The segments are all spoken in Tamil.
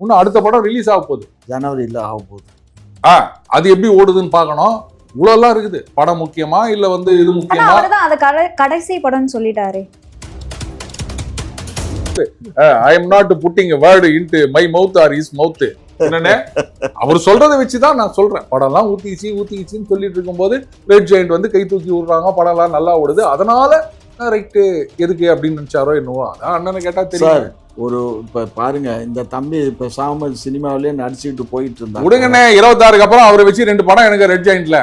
இன்னும் அடுத்த படம் ரிலீஸ் ஆக போகுது, ஜனவரியில் ஆக போகுது. அது எப்படி ஓடுதுன்னு பார்க்கணும். இவ்வளோலாம் இருக்குது. படம் முக்கியமா இல்ல வந்து இது முக்கியமா? அவர்தான் அது கடைசி படம்னு சொல்லிட்டாரு. I am not pudding a word into my mouth or his mouth. என்னன்னு அவர் சொல்றதை வச்சுதான் நான் சொல்றேன். படம்லாம் ஊத்திக்கிச்சின்னு சொல்லிட்டு இருக்கும்போது ரெட் ஜெயண்ட் வந்து கை தூக்கி விடுறாங்க, படம்லாம் நல்லா ஓடுது, அதனால ரைட்டு எதுக்கு அப்படின்னு நினைச்சாரோ என்னவோ. அதான் அண்ணனை கேட்டா தெரியும். ஒரு இப்ப பாருங்க, இந்த தம்பி இப்ப சாமல் சினிமாவிலேயே நடிச்சுட்டு போயிட்டு இருந்தாங்க. விடுங்கண்ணே, 26க்கு அப்புறம் அவரை வச்சு 2 படம் எனக்கு ரெட் ஜெயண்ட்ல.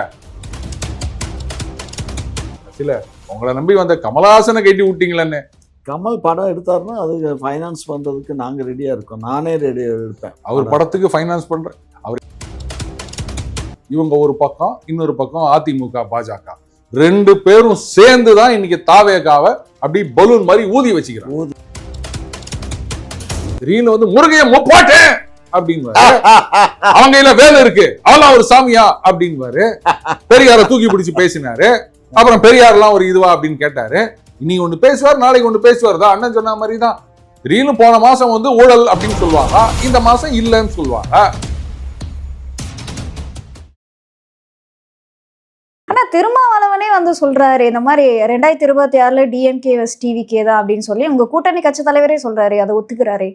இல்ல உங்களை நம்பி வந்த கமலஹாசனை கட்டி விட்டீங்களே. கமல் படம் எடுத்தாருன்னா அது ஃபைனான்ஸ் பண்றதுக்கு நாங்க ரெடியா இருக்கோம். நானே ரெடியா இருப்பேன். அவர் படத்துக்கு ஃபைனான்ஸ் பண்ற அவர். இவங்க ஒரு பக்கம், இன்னொரு பக்கம் அதிமுக பாஜக 2 பேரும் சேர்ந்து தான் இன்னைக்கு தாவேகாவை அப்படி பலூன் மாதிரி ஊதி வச்சுக்கிறாங்க. திடீர்னு வந்து முருகைய முப்பாட்டேன் அப்படின்னு அவங்க கையில வேலை இருக்கு, அவெல்லாம் ஒரு சாமியா அப்படின்னு பெரியார தூக்கி பிடிச்சு பேசினாரு. அப்புறம் பெரியாரெல்லாம் ஒரு இதுவா அப்படின்னு கேட்டாரு. இன்னைக்கு ஒண்ணு பேசுவார், நாளைக்கு ஒண்ணு பேசுவார் தான். அண்ணன் சொன்ன மாதிரி தான். திடீர்னு போன மாசம் வந்து ஊழல் அப்படின்னு சொல்லுவாங்க, இந்த மாசம் இல்லைன்னு சொல்லுவாங்க. ஆனா திருமாவளவனே வந்து சொல்றாரு இந்த மாதிரி 2026 டிஎம்கே வெஸ் டிவிகே தான் அப்படின்னு சொல்லி உங்க கூட்டணி கட்சி தலைவரே சொல்றாரு. அதை ஒத்துக்கிறாரே.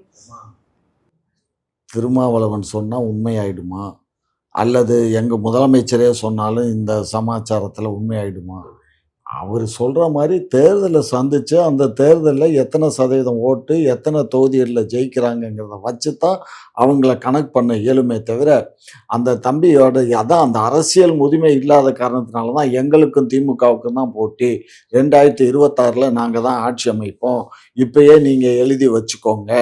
திருமாவளவன் சொன்னா உண்மையாயிடுமா, அல்லது எங்க முதலமைச்சரே சொன்னாலும் இந்த சமாச்சாரத்துல உண்மையாயிடுமா? அவர் சொல்ற மாதிரி தேர்தலை சந்திச்சு அந்த தேர்தலில் எத்தனை சதவீதம் ஓட்டு, எத்தனை தொகுதிகளில் ஜெயிக்கிறாங்கிறத வச்சு தான் அவங்கள கணக்கு பண்ண இயலுமே தவிர, அந்த தம்பியோட அதான் அந்த அரசியல் முதுமை இல்லாத காரணத்தினால தான் எங்களுக்கும் திமுகவுக்கும் தான் போட்டி. 2026 நாங்கள் தான் ஆட்சி அமைப்போம், இப்பயே நீங்கள் எழுதி வச்சுக்கோங்க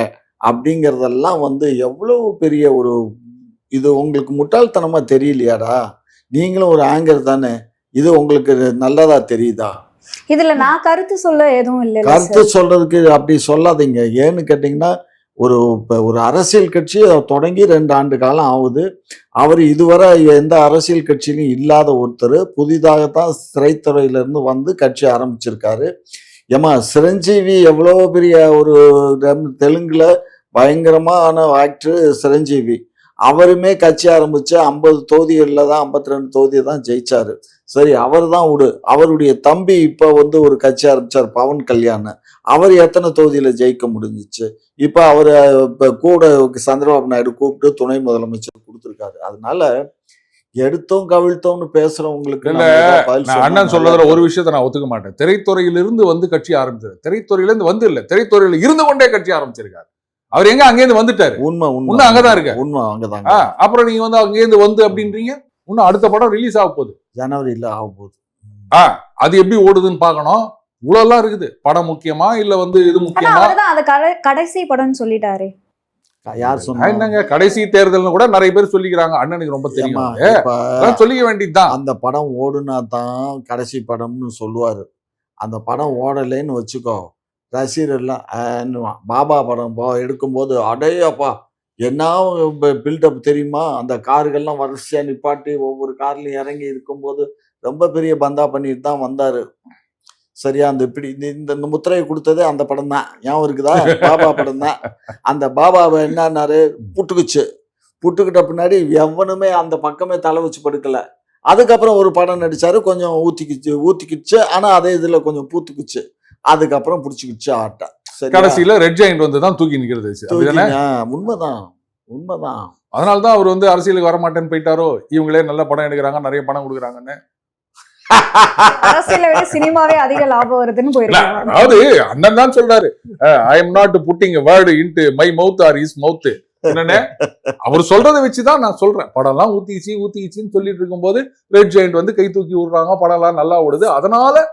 அப்படிங்கிறதெல்லாம் வந்து எவ்வளவு பெரிய ஒரு இது. உங்களுக்கு முட்டாள்தனமா தெரியலையாடா? நீங்களும் ஒரு ஆங்கர் தானே, இது உங்களுக்கு நல்லதா தெரியுதா? இதுல நான் கருத்து சொல்ல எதுவும் இல்லை. கருத்து சொல்றதுக்கு அப்படி சொல்லாதீங்க. ஏன்னு கேட்டீங்கன்னா, ஒரு அரசியல் கட்சி தொடங்கி 2 ஆண்டு காலம் ஆகுது. அவர் இதுவரை எந்த அரசியல் கட்சியிலும் இல்லாத ஒருத்தர் புதிதாகத்தான் திரைத்துறையிலிருந்து வந்து கட்சி ஆரம்பிச்சிருக்காரு. ஏமா சிரஞ்சீவி எவ்வளோ பெரிய ஒரு தெலுங்குல பயங்கரமான ஆக்டர் சிரஞ்சீவி. அவருமே கட்சி ஆரம்பிச்சு 50 தொகுதிகளில் தான் 52 தொகுதியை தான் ஜெயிச்சாரு. சரி, அவர் தான் அவருடைய தம்பி இப்போ வந்து ஒரு கட்சி ஆரம்பிச்சார், பவன் கல்யாண். அவர் எத்தனை தொகுதியில ஜெயிக்க முடிஞ்சிச்சு? இப்போ அவர் இப்போ கூட சந்திரபாபு நாயுடு கூப்பிட்டு துணை முதலமைச்சர் கொடுத்துருக்காரு. அதனால எடுத்தோம் கவிழ்த்தோம்னு பேசுறவங்களுக்கு அண்ணன் சொல்றதுல ஒரு விஷயத்த நான் ஒத்துக்க மாட்டேன். திரைத்துறையிலிருந்து வந்து கட்சி ஆரம்பிச்சாரு. திரைத்துறையிலிருந்து வந்து இல்ல, திரைத்துறையில இருந்து கொண்டே கட்சி ஆரம்பிச்சிருக்காரு. அவர் எங்க அங்கேருந்து வந்துட்டாரு. உண்மை அங்கதான் இருக்கு. உண்மை அங்கதாங்க. அப்புறம் நீங்க வந்து அங்கேருந்து வந்து அப்படின்றீங்க. இன்னும் அடுத்த படம் ரிலீஸ் ஆக போகுது, ஜனவரியில் ஆக போகுது. அது எப்படி ஓடுதுன்னு பார்க்கணும். இவ்வளவுலாம் இருக்குது. படம் முக்கியமா இல்ல வந்து இது முக்கியமா? அவர்தான் அது கடைசி படம்னு சொல்லிட்டாரு. யார் சொன்னா? என்னங்க கடைசி தேர்தல்னு கூட நிறைய பேர் சொல்லிக்கிறாங்க. அண்ணனுக்கு ரொம்ப தெரியும், சொல்லிக்க வேண்டியதுதான். அந்த படம் ஓடுனா தான் கடைசி படம்னு சொல்லுவாரு. அந்த படம் ஓடலைன்னு வச்சுக்கோ, ரசிகர்லாம் பாபா படம் எடுக்கும்போது அடையப்பா என்ன பில்டப் தெரியுமா? அந்த கார்கள்லாம் வரிசையா நிப்பாட்டி ஒவ்வொரு கார்லையும் இறங்கி இருக்கும்போது ரொம்ப பெரிய பந்தா பண்ணிட்டு தான் வந்தாரு. சரியா? அந்த இப்படி இந்த முத்திரையை கொடுத்ததே அந்த படம் தான். ஞாபகம் இருக்குதா? பாபா படம் தான். அந்த பாபாவை என்னன்னாரு, புட்டுக்கிட்ட பின்னாடி எவனுமே அந்த பக்கமே தலை வச்சு படுக்கல. அதுக்கப்புறம் ஒரு படம் நடிச்சாரு, கொஞ்சம் ஊத்திக்கிச்சு. ஆனா அதே இதுல கொஞ்சம் பூத்துக்குச்சு. அதுக்கப்புறம் பிடிச்சிக்கிச்சு ஆட்டா. கடைசியில ரெட் ஜெயண்ட் வந்து தான் தூக்கி நிக்கிறது. உண்மைதான். அதனாலதான் அவர் வந்து அரசியலுக்கு வரமாட்டேன்னு போயிட்டாரோ. இவங்களே நல்ல படம் எடுக்கிறாங்க, நிறைய பணம் கொடுக்குறாங்கன்னு. அரசியலை விட சினிமாவே அதிக லாபம் வருதுன்னு போயிருக்காங்க. அதாவது அண்ணன் தான் சொல்றாரு, I am not pudding a word into my mouth or his mouth. என்னன்னு அவர் சொல்றதை வச்சுதான் நான் சொல்றேன். படம்லாம் ஊத்திக்கிச்சின்னு சொல்லிட்டு இருக்கும்போது ரெட் ஜெயண்ட் வந்து கை தூக்கி விடுறாங்க, படம்லாம் நல்லா ஓடுது, அதனால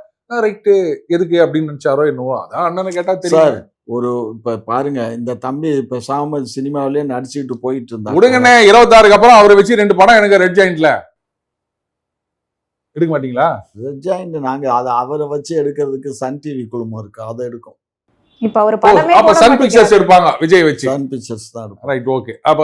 ரைட்டு எதுக்கு அப்படின்னு நினைச்சாரோ என்னவோ. அதான் அண்ணனை கேட்டா தெரியும். இப்ப பாருங்க, இந்த தம்பி இப்ப சாமல் சினிமாவிலேயே நடிச்சுட்டு போயிட்டு இருந்தா. விடுங்கண்ணே, 26க்கு அப்புறம் அவரை வச்சு 2 படம் எனக்கு ரெட் ஜெயண்ட்ல எடுக்க மாட்டீங்களா? ரெட் ஜெயண்ட் நாங்க அவரை வச்சு எடுக்கிறதுக்கு சன் டிவி குழுமம் இருக்கு, அதை எடுக்கும். இப்ப அவர் படமே அப்ப சன் பிக்சர்ஸ் எடுப்பாங்க, விஜய் வச்சு. சன் பிக்சர்ஸ் தான் எடுப்பாங்க. Right, okay. அப்ப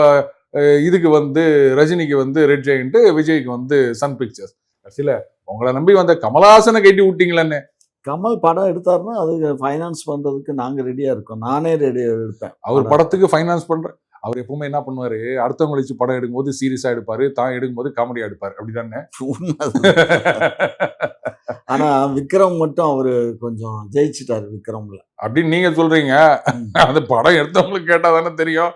இதுக்கு வந்து ரஜினிக்கு வந்து ரெட் ஜெயண்ட், விஜய்க்கு வந்து சன் பிக்சர்ஸ். சில உங்களை நம்பி வந்த கமலஹாசனை கட்டி விட்டீங்களே. கமல் படம் எடுத்தாருன்னா அது ஃபைனான்ஸ் பண்றதுக்கு நாங்க ரெடியா இருக்கோம். நானே ரெடியா இருப்பேன். அவர் படத்துக்கு ஃபைனான்ஸ் பண்ற அவர் எப்பவுமே என்ன பண்ணுவாரு, அடுத்தவங்க வச்சு படம் எடுக்கும்போது சீரியஸா எடுப்பாரு, தான் எடுக்கும்போது காமெடியா எடுப்பாரு. அப்படிதானே? ஆனா விக்ரம் மட்டும் அவரு கொஞ்சம் ஜெயிச்சிட்டாரு விக்ரம்ல அப்படின்னு நீங்க சொல்றீங்க. அந்த படம் எடுத்தவங்களுக்கு கேட்டா தானே தெரியும்.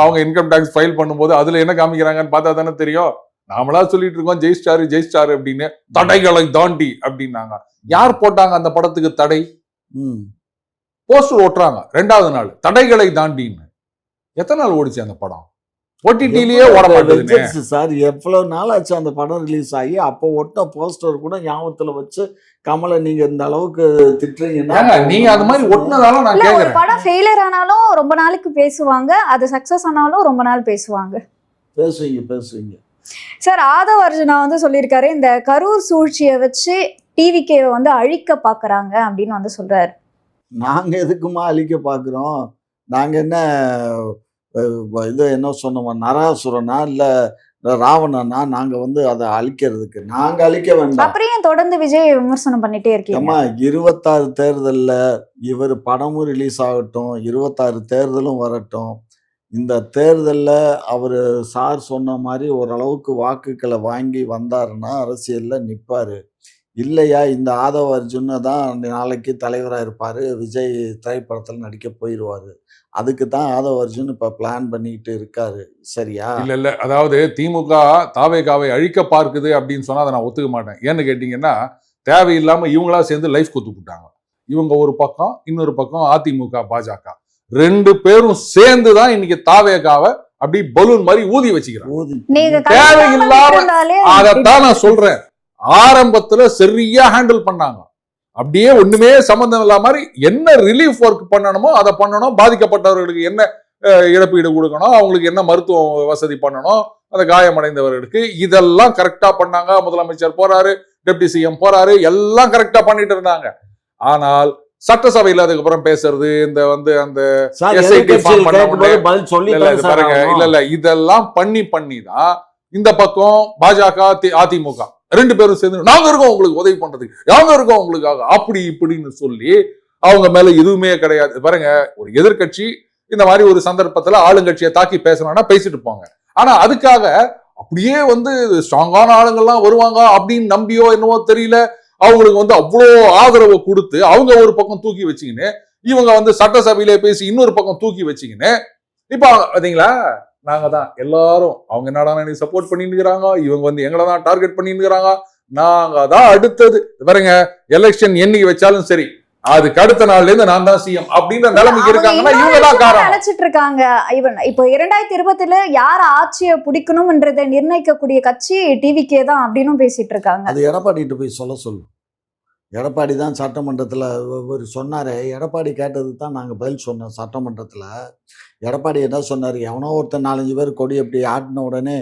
அவங்க இன்கம் டாக்ஸ் ஃபைல் பண்ணும்போது அதுல என்ன காமிக்கிறாங்கன்னு பார்த்தா தானே தெரியும். நாமளா சொல்லிட்டு இருக்கோம் ஜெயிஸ்டாரு அப்படின்னு. தடைகளை தாண்டி அப்படின்னாங்க. யார் போட்டாங்க அந்த படத்துக்கு தடை? போஸ்டர் ஓட்டுறாங்க 2வது நாள் தடைகளை தாண்டின்னு. எத்தனை நாள் ஓடிச்சு அந்த படம்? OTT-லயே ஓட மாட்டேங்குது சார். எவ்வளவு நாள் ஆச்சு அந்த படம் ரிலீஸ் ஆகி? அப்போ ஒட்ட போஸ்டர் கூட ஞாபகத்துல வச்சு கமலை நீங்க இந்த அளவுக்கு திட்டுறீங்கன்னா, நீங்க அது மாதிரி ஒட்டினதால நான் கேக்குறேன். ஒரு படம் ஃபெயிலியர் ஆனாலும் ரொம்ப நாளைக்கு பேசுவாங்க, அது சக்சஸ் ஆனாலும் ரொம்ப நாள் பேசுவாங்க. பேசுவீங்க சார். ஆதவ் அர்ஜுனா சொல்லியிருக்காரு, இந்த கரூர் சூழ்ச்சியை வச்சு டிவிகேவை அழிக்க பாக்குறாங்க அப்படின்னு சொல்றாரு. நாங்க எதுக்குமா அழிக்க பாக்குறோம்? நாங்க என்ன இது என்ன சொன்னோமா, நராசுரனா இல்ல ராவணனா? நாங்க அதை அழிக்கிறதுக்கு நாங்க அழிக்க வேண்டாம். அப்படியே தொடர்ந்து விஜய் விமர்சனம் பண்ணிட்டே இருக்கீங்க. 26 தேர்தல்ல இவர் படமும் ரிலீஸ் ஆகட்டும், 26 தேர்தலும் வரட்டும். இந்த தேர்தல்ல அவரு சார் சொன்ன மாதிரி ஓரளவுக்கு வாக்குகளை வாங்கி வந்தாருன்னா அரசியல்ல நிப்பாரு. இல்லையா இந்த ஆதவ் அர்ஜுன் தான் நாளைக்கு தலைவராக இருப்பாரு, விஜய் திரைப்படத்தில் நடிக்க போயிடுவாரு. அதுக்கு தான் ஆதவ் அர்ஜுன் இப்ப பிளான் பண்ணிட்டு இருக்காரு. சரியா? இல்ல அதாவது திமுக தாவேகாவை அழிக்க பார்க்குது அப்படின்னு சொன்னா அதை நான் ஒத்துக்க மாட்டேன். ஏன்னு கேட்டீங்கன்னா, தேவையில்லாம இவங்களா சேர்ந்து லைஃப் கொத்து போட்டாங்க. இவங்க ஒரு பக்கம், இன்னொரு பக்கம் அதிமுக பாஜக 2 பேரும் சேர்ந்து தான் இன்னைக்கு தாவேகாவை அப்படி பலூன் மாதிரி ஊதி வச்சுக்கிறாங்க. தேவையில்லாம அதைத்தான் நான் சொல்றேன். ஆரம்பத்துல சரியா ஹேண்டில் பண்ணாங்க. அப்படியே ஒண்ணுமே சம்பந்தம் இல்லாம மாதிரி என்ன ரிலீஃப் ஒர்க் பண்ணணுமோ அதை பண்ணணும். பாதிக்கப்பட்டவர்களுக்கு என்ன இழப்பீடு கொடுக்கணும், அவங்களுக்கு என்ன மருத்துவ வசதி பண்ணணும், அந்த காயமடைந்தவர்களுக்கு இதெல்லாம் கரெக்டா பண்ணாங்க. முதலமைச்சர் போறாரு, டெப்டி சிஎம் போறாரு, எல்லாம் கரெக்டா பண்ணிட்டு இருந்தாங்க. ஆனால் சட்டசபையில அதுக்கப்புறம் பேசுறது, இந்த அந்த இல்ல இதெல்லாம் பண்ணிதான் இந்த பக்கம் பாஜக அதிமுக 2 பேரும் சேர்ந்து நாங்க இருக்கோம் உங்களுக்கு உதவி பண்றதுக்கு, நாங்க இருக்கோம் உங்களுக்காக, அப்படி இப்படின்னு சொல்லி அவங்க மேல எதுவுமே கிடையாது. பாருங்க, ஒரு எதிர்கட்சி இந்த மாதிரி ஒரு சந்தர்ப்பத்துல ஆளுங்கட்சியை தாக்கி பேசணும்னா பேசிட்டு போங்க. ஆனா அதுக்காக அப்படியே ஸ்ட்ராங்கான ஆளுங்கள்லாம் வருவாங்க அப்படின்னு நம்பியோ என்னவோ தெரியல, அவங்களுக்கு அவ்வளோ ஆதரவை கொடுத்து அவங்க ஒரு பக்கம் தூக்கி வச்சுக்கின்னு, இவங்க சட்டசபையிலே பேசி இன்னொரு பக்கம் தூக்கி வச்சுக்கின்னு, இப்ப பாத்தீங்களா நாங்க தான் எல்லாரும் அவங்க என்னடா எனக்கு சப்போர்ட் பண்ணிட்டு இருக்கிறாங்க, இவங்க எங்களை தான் டார்கெட் பண்ணிட்டு இருக்கிறாங்க, நாங்க தான் அடுத்தது. பாருங்க, எலெக்ஷன் என்னைக்கு வச்சாலும் சரி அதுக்கு அடுத்த நாள்ல இருந்து நான் தான் சிஎம் அப்படின்ற நிலைமைக்கு இருக்காங்கன்னா இவங்க தான் காரணம் நினைச்சிட்டு இருக்காங்க. இப்போ 2020 யார் ஆட்சியை பிடிக்கணும்ன்றதை நிர்ணயிக்கக்கூடிய கட்சி டிவிகே தான் அப்படின்னு பேசிட்டு இருக்காங்க. அது எடப்பாடிட்டு போய் சொல்லு. எடப்பாடி தான் சட்டமன்றத்தில் ஒரு சொன்னார். எடப்பாடி கேட்டது தான் நாங்கள் பதில் சொன்னோம் சட்டமன்றத்தில். எடப்பாடி என்ன சொன்னார், எவனோ ஒருத்தர் 4-5 பேர் கொடி அப்படி ஆட்டின உடனே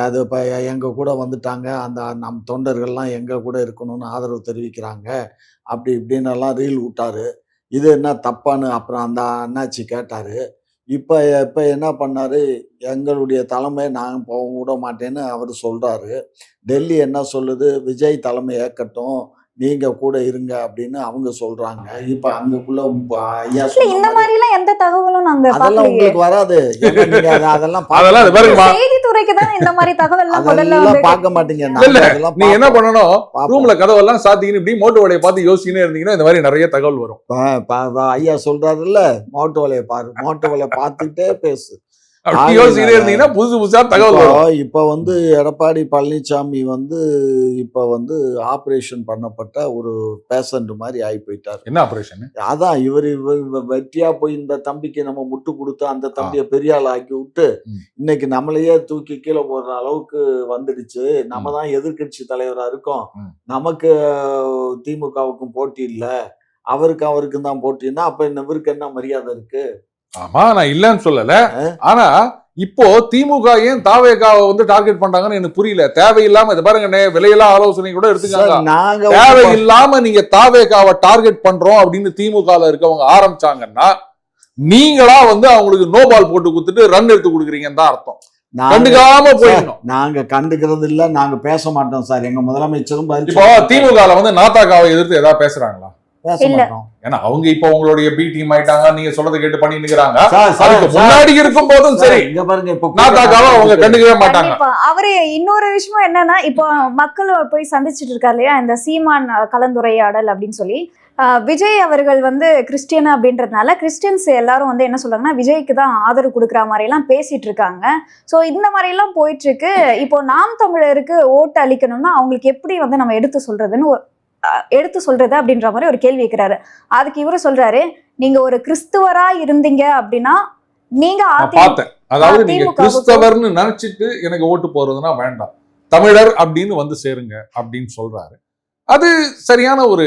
அது இப்போ எங்கள் கூட வந்துட்டாங்க, அந்த நம் தொண்டர்கள்லாம் எங்கள் கூட இருக்கணும்னு ஆதரவு தெரிவிக்கிறாங்க, அப்படி இப்படின்னு எல்லாம் ரீல் விட்டார். இது என்ன தப்பான்னு அப்புறம் அந்த அண்ணாச்சி கேட்டார். இப்போ என்ன பண்ணார், எங்களுடைய தலைமை நான் போக விட மாட்டேன்னு அவர் சொல்கிறாரு. டெல்லி என்ன சொல்லுது, விஜய் தலைமை ஏற்கட்டும், நீங்க கூட இருங்க அப்படின்னு அவங்க சொல்றாங்க. இப்ப அங்கக்குள்ள ஐயா இந்த மாதிரி எல்லாம் எந்த தகவலும் நாங்க அதெல்லாம் உங்களுக்கு வராது. அதெல்லாம் செய்தித்துறைக்கு தான் இந்த மாதிரி தகவல் எல்லாம் பார்க்க மாட்டீங்க. நீ என்ன பண்ணணும், ரூம்ல கதவெல்லாம் சாத்திக்கின்னு இப்படி மோட்டு வலையை பார்த்து யோசிச்சுனே இருந்தீங்கன்னா இந்த மாதிரி நிறைய தகவல் வரும். ஐயா சொல்றாருல்ல, மோட்டு வலையை பாரு, மோட்டு வலையை பார்த்துட்டே பேசு. புதுசு புதுசா தகவல். இப்ப எடப்பாடி பழனிசாமி இப்ப ஆபரேஷன் பண்ணப்பட்ட ஒரு பேஷண்ட் மாதிரி ஆகி போயிட்டாரு. என்ன ஆபரேஷன்? அதான் இவர் வெற்றியா போய் இந்த தம்பிக்கு நம்ம முட்டு கொடுத்து அந்த தம்பியை பெரிய ஆள் ஆக்கி விட்டு இன்னைக்கு நம்மளையே தூக்கி கீழே போடுற அளவுக்கு வந்துடுச்சு. நம்ம தான் எதிர்கட்சி தலைவரா இருக்கோம், நமக்கு திமுகவுக்கும் போட்டி இல்லை, அவருக்கும் தான் போட்டின்னா அப்ப இவருக்கு என்ன மரியாதை இருக்கு? ஆமா, நான் இல்லன்னு சொல்லல. ஆனா இப்போ திமுக ஏன் தாவேகாவை டார்கெட் பண்றாங்கன்னு எனக்கு புரியல. தேவையில்லாம இதை பாருங்க, விலையெல்லாம் ஆலோசனை கூட எடுத்துக்காங்க. தேவையில்லாம நீங்க தாவேகாவை டார்கெட் பண்றோம் அப்படின்னு திமுகல இருக்கவங்க ஆரம்பிச்சாங்கன்னா நீங்களா அவங்களுக்கு நோபால் போட்டு கொடுத்துட்டு ரன் எடுத்து கொடுக்குறீங்கன்னு தான் அர்த்தம். கண்டுக்காம போயிடணும். நாங்க கண்டுக்கிறது இல்ல, நாங்க பேச மாட்டோம் சார். எங்க முதலமைச்சரும் இப்போ திமுகல நாத்தாக்காவை எதிர்த்து ஏதாவது பேசுறாங்களா? பேச இல்ல. மாட்டோம். ஏன்னா அவங்க இப்ப உங்களுடைய பி டீம் ஆயிட்டாங்க, நீங்க சொல்றதை கேட்டு பண்ணிக்கிறாங்க. சார், சார், அதுக்கு சார், முன்னாடி இருக்கும் போதும் சரி, இங்க பாருங்க, இப்ப நாத்தாக்காவை அவங்க கண்டுக்கவே மாட்டாங்க. கண்டிப்பா. அவரு இன்னொரு விஷயம் என்னன்னா, இப்போ மக்கள் போய் சந்திச்சுட்டு இருக்காரு இல்லையா, இந்த சீமான் கலந்துரையாடல் அப்படின்னு சொல்லி விஜய் அவர்கள் வந்து கிறிஸ்டியன் அப்படின்றதுனால கிறிஸ்டியன்ஸ் எல்லாரும் வந்து என்ன சொல்றாங்கன்னா, விஜய்க்கு தான் ஆதரவு கொடுக்குற மாதிரி எல்லாம் பேசிட்டு இருக்காங்க. ஸோ இந்த மாதிரி எல்லாம் போயிட்டு இருக்கு. இப்போ நாம் தமிழருக்கு ஓட்டு அளிக்கணும்னா அவங்களுக்கு எப்படி வந்து நம்ம எடுத்து சொல்றது அப்படின்ற மாதிரி ஒரு கேள்வி வைக்கிறாரு. அதுக்கு இவரு சொல்றாரு, நீங்க ஒரு கிறிஸ்துவரா இருந்தீங்க அப்படின்னா நீங்க பார்த்தேன். அதாவது நீங்க கிறிஸ்தவர்னு நினைச்சிட்டு எனக்கு ஓட்டு போறதுன்னா வேண்டாம், தமிழர் அப்படின்னு வந்து சேருங்க அப்படின்னு சொல்றாரு. அது சரியான ஒரு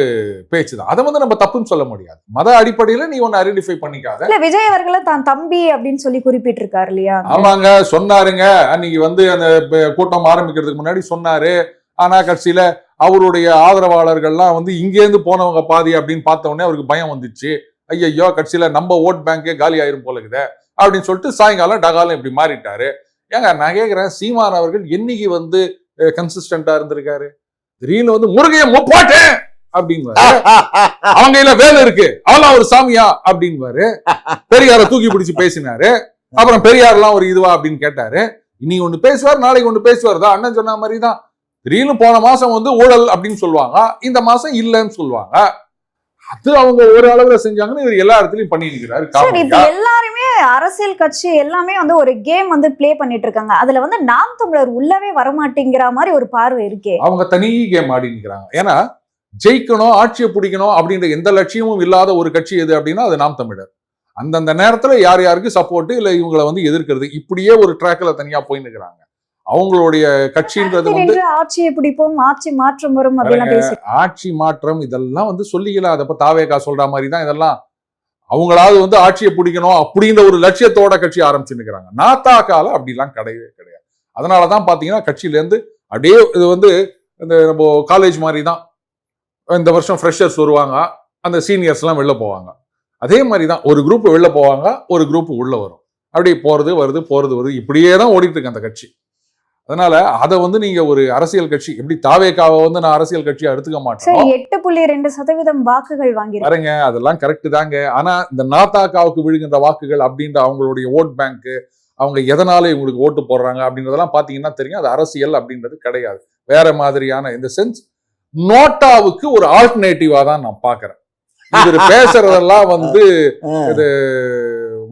பேச்சு தான். அதை வந்து நம்ம தப்புன்னு சொல்ல முடியாது. மத அடிப்படையில நீ ஒன்னு ஐடென்டிஃபை பண்ணிக்காத. இல்ல, விஜய் அவர்களை தான் தம்பி அப்படின்னு சொல்லி குறிப்பிட்டிருக்காரு இல்லையா? ஆமாங்க, சொன்னாருங்க. அன்னைக்கு வந்து அந்த கூட்டம் ஆரம்பிக்கிறதுக்கு முன்னாடி சொன்னாரு. ஆனா கட்சியில அவருடைய ஆதரவாளர்கள்லாம் வந்து இங்கேருந்து போனவங்க பாதி அப்படின்னு பார்த்த உடனே அவருக்கு பயம் வந்துச்சு. ஐயோ, கட்சியில நம்ம ஓட் பேங்கே காலி ஆயிரும் போல இருக்குதே அப்படின்னு சொல்லிட்டு சாயங்காலம் டகாலம் இப்படி மாறிட்டாரு. ஏங்க நான் கேட்கிறேன், சீமான் அவர்கள் என்னைக்கு வந்து கன்சிஸ்டன்டா இருந்திருக்காரு? திடீர்னு வந்து முருகைய முப்பாட்டேன் அப்படின்னு அவங்க கையில வேலை இருக்கு, அவெல்லாம் ஒரு சாமியா அப்படின்னு பெரியார தூக்கி பிடிச்சு பேசினாரு. அப்புறம் பெரியார் எல்லாம் ஒரு இதுவா அப்படின்னு கேட்டாரு. இன்னைக்கு ஒண்ணு பேசுவார், நாளைக்கு ஒண்ணு பேசுவார் தான். அண்ணன் சொன்ன மாதிரி தான். திடீர்னு போன மாசம் வந்து ஊழல் அப்படின்னு சொல்லுவாங்க, இந்த மாசம் இல்லைன்னு சொல்லுவாங்க. அது அவங்க ஒரு அளவுல செஞ்சாங்கன்னு இவர் எல்லா இடத்துலயும் பண்ணி இருக்கிறாரு. எல்லாருமே அரசியல் கட்சி எல்லாமே வந்து ஒரு கேம் வந்து பிளே பண்ணிட்டு இருக்காங்க. அதுல வந்து நாம் தமிழர் உள்ளவே வரமாட்டேங்கிற மாதிரி ஒரு பார்வை இருக்கே. அவங்க தனி கேம் ஆடி நிக்கிறாங்க. ஏன்னா ஜெயிக்கணும், ஆட்சியை பிடிக்கணும் அப்படின்ற எந்த லட்சியமும் இல்லாத ஒரு கட்சி எது அப்படின்னா அது நாம் தமிழர். அந்தந்த நேரத்துல யார் யாருக்கு சப்போர்ட் இல்ல இவங்களை வந்து எதிர்க்கிறது, இப்படியே ஒரு ட்ராக்ல தனியா போய் நிக்கிறாங்க. அவங்களுடைய கட்சின்றது வந்து ஆட்சியை பிடிப்போம், ஆட்சி மாற்றம் வரும் அப்படின்னு ஆட்சி மாற்றம் இதெல்லாம் வந்து சொல்லிக்கலாம். அதப்ப தாவேகா சொல்ற மாதிரி தான் இதெல்லாம். அவங்களாவது வந்து ஆட்சியை பிடிக்கணும் அப்படின்ற ஒரு லட்சியத்தோட கட்சி ஆரம்பிச்சுருக்கிறாங்க. நாத்தாக்கால அப்படிலாம் கிடையவே கிடையாது. அதனாலதான் பாத்தீங்கன்னா கட்சியில இருந்து அப்படியே இது வந்து இந்த நம்ம காலேஜ் மாதிரி தான். இந்த வருஷம் ஃப்ரெஷர்ஸ் வருவாங்க, அந்த சீனியர்ஸ் எல்லாம் வெளில போவாங்க. அதே மாதிரிதான் ஒரு குரூப் வெளில போவாங்க, ஒரு குரூப் உள்ள வரும். அப்படியே போறது வருது போறது வருது, இப்படியே தான் ஓடிட்டு இருக்கு அந்த கட்சி. அதனால அதை வந்து நீங்க ஒரு அரசியல் கட்சி எப்படி தாவேக்காவை வந்து நான் அரசியல் கட்சியா எடுத்துக்க மாட்டேன். 8.2% வாக்குகள் வாங்கி பாருங்க, அதெல்லாம் கரெக்ட் தாங்க. ஆனா இந்த நாத்தாக்காவுக்கு விழுகின்ற வாக்குகள் அப்படின்ற அவங்களுடைய ஓட் பேங்க், அவங்க எதனால இவங்களுக்கு ஓட்டு போடுறாங்க அப்படின்றதெல்லாம் பாத்தீங்கன்னா தெரியும். அது அரசியல் அப்படின்றது கிடையாது, வேற மாதிரியான. இந்த சென்ஸ் நோட்டாவுக்கு ஒரு ஆல்டர்னேட்டிவா தான் நான் பாக்குறேன். இவர் பேசுறதெல்லாம் வந்து இது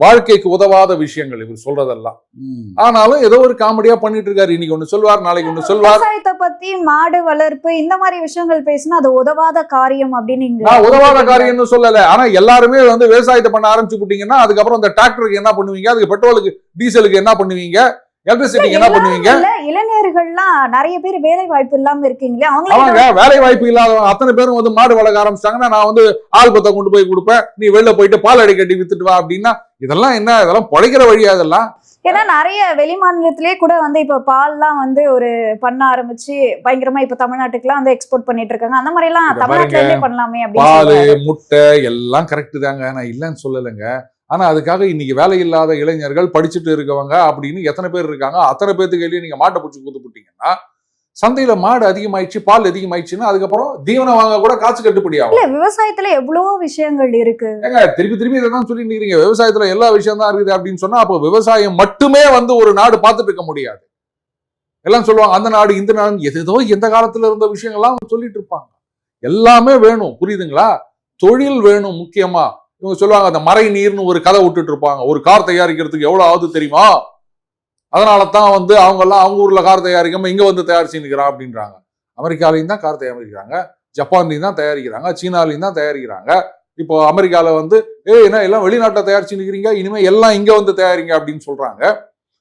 வாழ்க்கைக்கு உதவாத விஷயங்கள் இவர் சொல்றதெல்லாம். ஆனாலும் ஏதோ ஒரு காமெடியா பண்ணிட்டு இருக்காரு. இன்னைக்கு ஒண்ணு சொல்வார், நாளைக்கு ஒண்ணு சொல்வார். விவசாயத்தை பத்தி, மாடு வளர்ப்பு இந்த மாதிரி விஷயங்கள் பேசினா அது உதவாத காரியம் அப்படின்னு நான் உதவாத காரியம்னு சொல்லல. ஆனா எல்லாருமே வந்து விவசாயத்தை பண்ண ஆரம்பிச்சு போட்டீங்கன்னா அதுக்கப்புறம் அந்த டிராக்டருக்கு என்ன பண்ணுவீங்க, அதுக்கு பெட்ரோலுக்கு டீசலுக்கு என்ன பண்ணுவீங்க, எலக்ட்ரிசிட்டிக்கு என்ன பண்ணுவீங்க? இளைஞர்கள்லாம் நிறைய பேர் வேலை வாய்ப்பு இல்லாம இருக்கீங்களே, அவங்க வேலை வாய்ப்பு இல்லாதவங்க அத்தனை பேரும் வந்து மாடு வளர்க்க ஆரம்பிச்சிட்டாங்கன்னா நான் வந்து ஆள் பத்த கொண்டு போய் கொடுப்பேன், நீ வெளில போயிட்டு பால் அடி கட்டி வித்துட்டு வா அப்படின்னா இதெல்லாம் என்ன, இதெல்லாம் பொழைக்கிற வழியா இதெல்லாம்? ஏன்னா நிறைய வெளி மாநிலத்திலேயே கூட வந்து இப்ப பால்லாம் வந்து ஒரு பண்ண ஆரம்பிச்சு பயங்கரமா இப்ப தமிழ்நாட்டுக்குலாம் வந்து எக்ஸ்போர்ட் பண்ணிட்டு இருக்காங்க. அந்த மாதிரி எல்லாம் தமிழ்நாட்டிலே பண்ணலாமே அப்படின்னு. பால் முட்டை எல்லாம் கரெக்ட் தாங்க, நான் இல்லைன்னு சொல்லலைங்க. ஆனா அதுக்காக இன்னைக்கு வேலை இல்லாத இளைஞர்கள் படிச்சுட்டு இருக்கவங்க அப்படின்னு எத்தனை பேர் இருக்காங்க? அத்தனை பேருக்கு கையிலேயே நீங்க மாட்டை பிடிச்சி கொடுத்து போட்டீங்கன்னா சந்தையில மாடு அதிகமாயிடுச்சு, பால் அதிகமாயிடுச்சுன்னா அதுக்கப்புறம் தீவனம் வாங்க கூட காசு கட்டுப்படி ஆகும். விவசாயத்துல எவ்வளவோ விஷயங்கள் இருக்கு. ஏங்க திருப்பி இதான் சொல்லி நிக்கிறீங்க, விவசாயத்துல எல்லா விஷயம் தான் இருக்குது அப்படின்னு சொன்னா அப்போ விவசாயம் மட்டுமே வந்து ஒரு நாடு பார்த்துட்டு இருக்க முடியாது. எல்லாம் சொல்லுவாங்க அந்த நாடு இந்த நாடு, ஏதோ எந்த காலத்துல இருந்த விஷயங்கள்லாம் சொல்லிட்டு இருப்பாங்க. எல்லாமே வேணும், புரியுதுங்களா? தொழில் வேணும் முக்கியமா. இவங்க சொல்லுவாங்க அந்த மறை நீர்னு ஒரு கதை விட்டுட்டு இருப்பாங்க. ஒரு கார் தயாரிக்கிறதுக்கு எவ்வளவு ஆகுது தெரியுமா? அதனால தான் வந்து அவங்க எல்லாம் அவங்க ஊர்ல கார் தயாரிக்காம இங்க வந்து தயாரிச்சு நிற்கிறான் அப்படின்றாங்க. அமெரிக்காலையும் தான் கார் தயாரிக்கிறாங்க, ஜப்பான்லையும் தான் தயாரிக்கிறாங்க, சீனாலையும் தான் தயாரிக்கிறாங்க. இப்போ அமெரிக்கால வந்து என்ன எல்லாம் வெளிநாட்டை தயாரிச்சு நிற்கிறீங்க, இனிமே எல்லாம் இங்க வந்து தயாரிங்க அப்படின்னு சொல்றாங்க.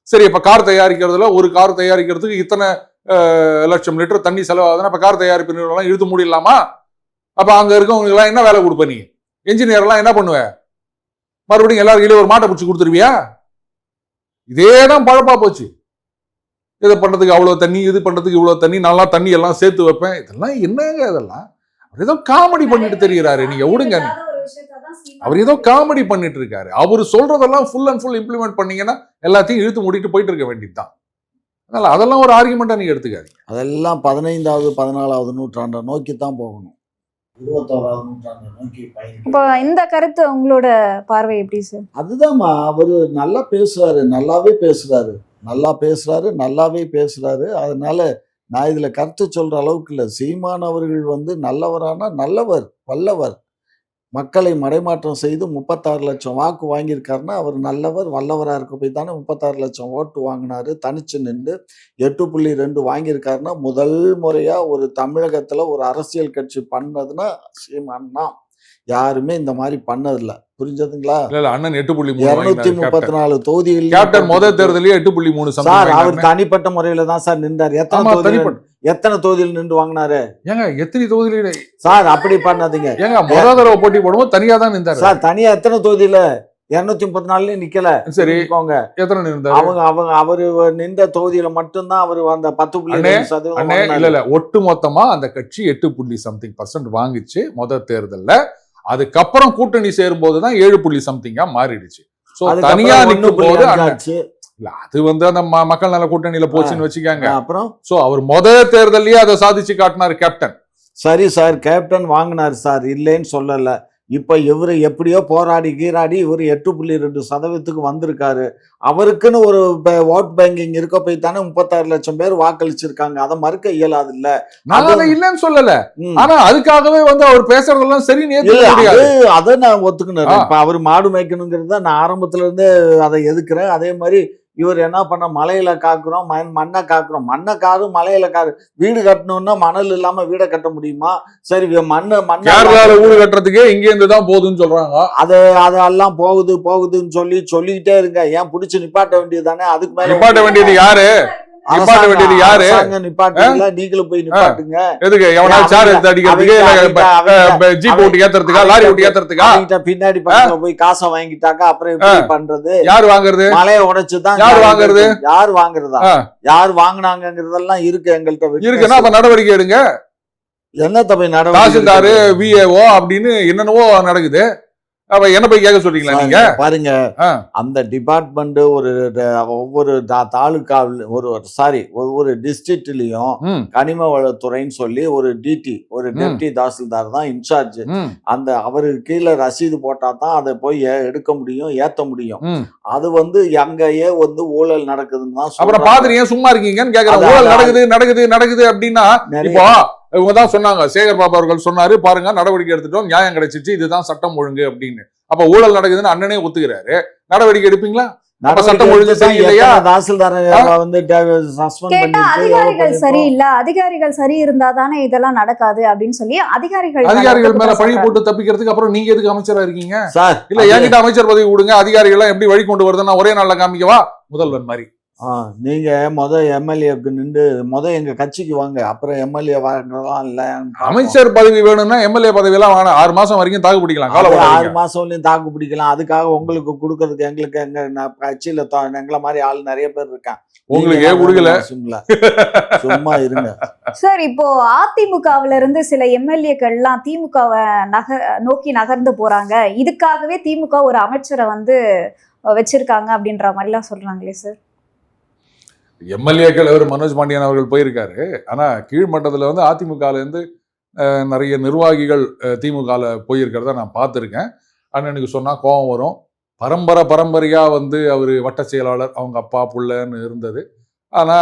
சரி, இப்ப கார் தயாரிக்கிறதுல ஒரு கார் தயாரிக்கிறதுக்கு இத்தனை லட்சம் லிட்டர் தண்ணி செலவாகுதுன்னா இப்ப கார் தயாரிப்பு நிறுவனம் இழுத்து மூடிடலாமா? அப்ப அங்க இருக்கவங்களுக்கு எல்லாம் என்ன வேலை கொடுப்ப? நீ என்ஜினியர் எல்லாம் என்ன பண்ணுவ? மறுபடியும் எல்லாருக்கும் ஒரு மாட்டை பிடிச்சி கொடுத்துருவியா? இதேதான் பழப்பா போச்சு. இதை பண்றதுக்கு அவ்வளவு தண்ணி, இது பண்றதுக்கு இவ்வளவு தண்ணி, நல்லா தண்ணி எல்லாம் சேர்த்து வைப்பேன். இதெல்லாம் என்னங்க? இதெல்லாம் ஏதோ காமெடி பண்ணிட்டு தெரிகிறாரு. நீங்க விடுங்க, அவர் ஏதோ காமெடி பண்ணிட்டு இருக்காரு. அவரு சொல்றதெல்லாம் ஃபுல் அண்ட் ஃபுல் இம்ப்ளிமெண்ட் பண்ணீங்கன்னா எல்லாத்தையும் இழுத்து மூடிட்டு போயிட்டு இருக்க வேண்டியதுதான். அதனால அதெல்லாம் ஒரு ஆர்குமெண்டா நீங்க எடுத்துக்காதீங்க. அதெல்லாம் 15வது 14வது நூற்றாண்டை நோக்கி தான் போகணும். 21ஆவது நூற்றாண்டை நோக்கி பயணிக்க. இப்போ இந்த கருத்து உங்களோட பார்வை எப்படி சார்? அதுதான்மா, அவரு நல்லா பேசுறாரு, நல்லாவே பேசுறாரு. அதனால நான் இதுல கருத்து சொல்ற அளவுக்கு இல்லை. சீமான் அவர்கள் வந்து நல்லவரானா நல்லவர், வல்லவர். மக்களை மடைமாற்றம் செய்து 36 லட்சம் வாக்கு வாங்கியிருக்காருன்னா அவர் நல்லவர், வல்லவரா இருக்க போய் தானே 36 லட்சம் ஓட்டு வாங்கினாரு. தனிச்சு நின்று 8.2 வாங்கியிருக்காருன்னா முதல் முறையா ஒரு தமிழகத்துல ஒரு அரசியல் கட்சி பண்ணதுன்னா சீமான் தான். யாருமே இந்த மாதிரி பண்ணதில்ல. புரிஞ்சதுங்களா? இல்ல அண்ணன் 8.3 234 தொகுதியில் கேப்டன் முதல் தேர்தலிலே 8.3 சார். அவர் தனிப்பட்ட முறையில தான் சார் நின்றார். எத்தனை தொகுதியில் நின்று வாங்கினாரு? ஏங்க எத்தனை தொகுதியில சார் அப்படி பண்ணாதீங்க. ஏங்க முதல் தடவை போட்டி போடும்போது தனியா தான் நின்றாரு சார். தனியா எத்தனை தொகுதியில? 234 நிக்கல. சரி, எத்தனை நின்றாரு? அவரு நின்ற தொகுதியில மட்டும்தான் அவர் அந்த 10.2% இல்ல ஒட்டு மொத்தமா அந்த கட்சி 8.something% வாங்கிச்சு முதல் தேர்தல்ல. அதுக்கப்புறம் கூட்டணி சேரும் போதுதான் 7.something மாறிடுச்சு. தனியா நிற்கும் போது இல்ல அது வந்து அந்த மக்கள் நல கூட்டணியில போச்சுன்னு வச்சுக்காங்க. அப்புறம் அவர் முதல் தேர்தலையே அதை சாதிச்சு காட்டினாரு கேப்டன். சரி சார், கேப்டன் வாங்கினார் சார், இல்லைன்னு சொல்லல. இப்ப இவரு எப்படியோ போராடி இவரு 8.2% வந்திருக்காரு. அவருக்குன்னு ஒரு ஓட் பேங்கிங் இருக்க போய் தானே 36 லட்சம் பேர் வாக்களிச்சிருக்காங்க. அதை மறுக்க இயலாது இல்ல. நான் அதை இல்லைன்னு சொல்லல. ஆனா அதுக்காகவே வந்து அவர் பேசுறதெல்லாம் சரி. அதை நான் ஒத்துக்கணும். இப்ப அவர் மாடு மேய்க்கணுங்கிறத நான் ஆரம்பத்துல இருந்தே அதை எதுக்குறேன். அதே மாதிரி இவர் என்ன பண்ண, மலையில காக்குறோம், மண்ணை காக்குறோம். மண்ணை காரு, மலையில காரு. வீடு கட்டணும்னா மணல் இல்லாம வீடை கட்ட முடியுமா? சரி, மண்ணை வீடு கட்டுறதுக்கே இங்க இருந்து தான் போகுதுன்னு சொல்றாங்க. அதெல்லாம் போகுதுன்னு சொல்லிக்கிட்டே இருங்க. ஏன் புடிச்சு நிப்பாட்ட வேண்டியது தானே? அதுக்கு மேல நிப்பாட்ட வேண்டியது யாரு? நீங்களும் போய் நிப்பாட்டுங்க. பின்னாடி போய் காசை வாங்கிட்டாக்கா அப்புறம் எப்படி பண்றது? யாரு வாங்குறது? மலையை உடைச்சுதான் யாரு வாங்குறது? யாரு வாங்குறதா? யாரு வாங்கினாங்கிறதெல்லாம் இருக்கு எங்கள்கிட்ட. இருக்குன்னா அப்ப நடவடிக்கை எடுங்க. என்ன தப்பை நடவடிக்கை? தாசில்தாரு, விஏஓ அப்படின்னு என்னென்னவோ நடக்குது. அப்ப என்ன போய் கேட்க சொல்றீங்களா நீங்க? பாருங்க, அந்த டிபார்ட்மெண்ட் ஒவ்வொரு தாலுகாவில் ஒவ்வொரு டிஸ்ட்ரிக்ட்லயும் கனிம வளத்துறைன்னு சொல்லி ஒரு டிடி, ஒரு டெப்டி தாசில்தார் தான் இன்சார்ஜ். அந்த அவருக்கு கீழே ரசீது போட்டா தான் அதை போய் எடுக்க முடியும், ஏத்த முடியும். அது வந்து அங்கேயே வந்து ஊழல் நடக்குதுன்னு தான். அப்புறம் பாத்துறீங்க, சும்மா இருக்கீங்கன்னு கேக்குறாங்க. ஊழல் நடக்குது அப்படின்னா இப்போ இவங்க தான் சொன்னாங்க. சேகர் பாபு அவர்கள் சொன்னாரு, பாருங்க நடவடிக்கை எடுத்துட்டோம், நியாயம் கிடைச்சிச்சு, இதுதான் சட்டம் ஒழுங்கு அப்படின்னு. அப்ப ஊழல் நடக்குதுன்னு அண்ணனே ஒத்துக்கிறாரு. நடவடிக்கை எடுப்பீங்களா? சட்டம் ஒழுங்கு சரியில்லையா? அதிகாரிகள் சரியில்லை, அதிகாரிகள் சரி இருந்தா தானே இதெல்லாம் நடக்காது அப்படின்னு சொல்லி அதிகாரிகள் மேல பழி போட்டு தப்பிக்கிறதுக்கு அப்புறம் நீங்க எதுக்கு அமைச்சரா இருக்கீங்க? இல்ல என்கிட்ட அமைச்சர் பதவி கொடுங்க, அதிகாரிகள் எல்லாம் எப்படி வழி கொண்டு வருதுன்னா ஒரே நாள்ல காமிக்கவா? முதல்வன் மாதிரி நீங்க எம்எல்ஏக்கு நின்று எங்க கட்சிக்கு வாங்க, அப்புறம் எம்எல்ஏ வாங்கலாம். இல்ல அமைச்சர் பதவி வேணும்னா எம்எல்ஏ பதவி எல்லாம் வேணாம். 6 மாசம் வரைக்கும் தாக்கு பிடிக்கலாம். 6 மாசம் தாக்கு பிடிக்கலாம். அதுக்காக உங்களுக்கு கொடுக்கறதுக்கு எங்களுக்கு எங்க கட்சியில எங்களை மாதிரி ஆள் நிறைய பேர் இருக்கான். உங்களுக்கு கொடுக்கல, சும்மா இருங்க சார். இப்போ அதிமுகவுல இருந்து சில எம்எல்ஏக்கள் எல்லாம் திமுகவை நோக்கி நகர்ந்து போறாங்க. இதுக்காகவே திமுக ஒரு அமைச்சரை வந்து வச்சிருக்காங்க அப்படின்ற மாதிரி எல்லாம் சொல்றாங்களே சார். எம்எல்ஏக்கள் அவர் மனோஜ் பாண்டியன் அவர்கள் போயிருக்காரு. ஆனா கீழ்மட்டத்துல வந்து அதிமுகல இருந்து நிறைய நிர்வாகிகள் திமுகல போயிருக்கிறத நான் பார்த்துருக்கேன். அண்ணனுக்கு சொன்னா கோபம் வரும். பரம்பரையா வந்து அவரு வட்ட செயலாளர், அவங்க அப்பா புள்ளன்னு இருந்தது. ஆனா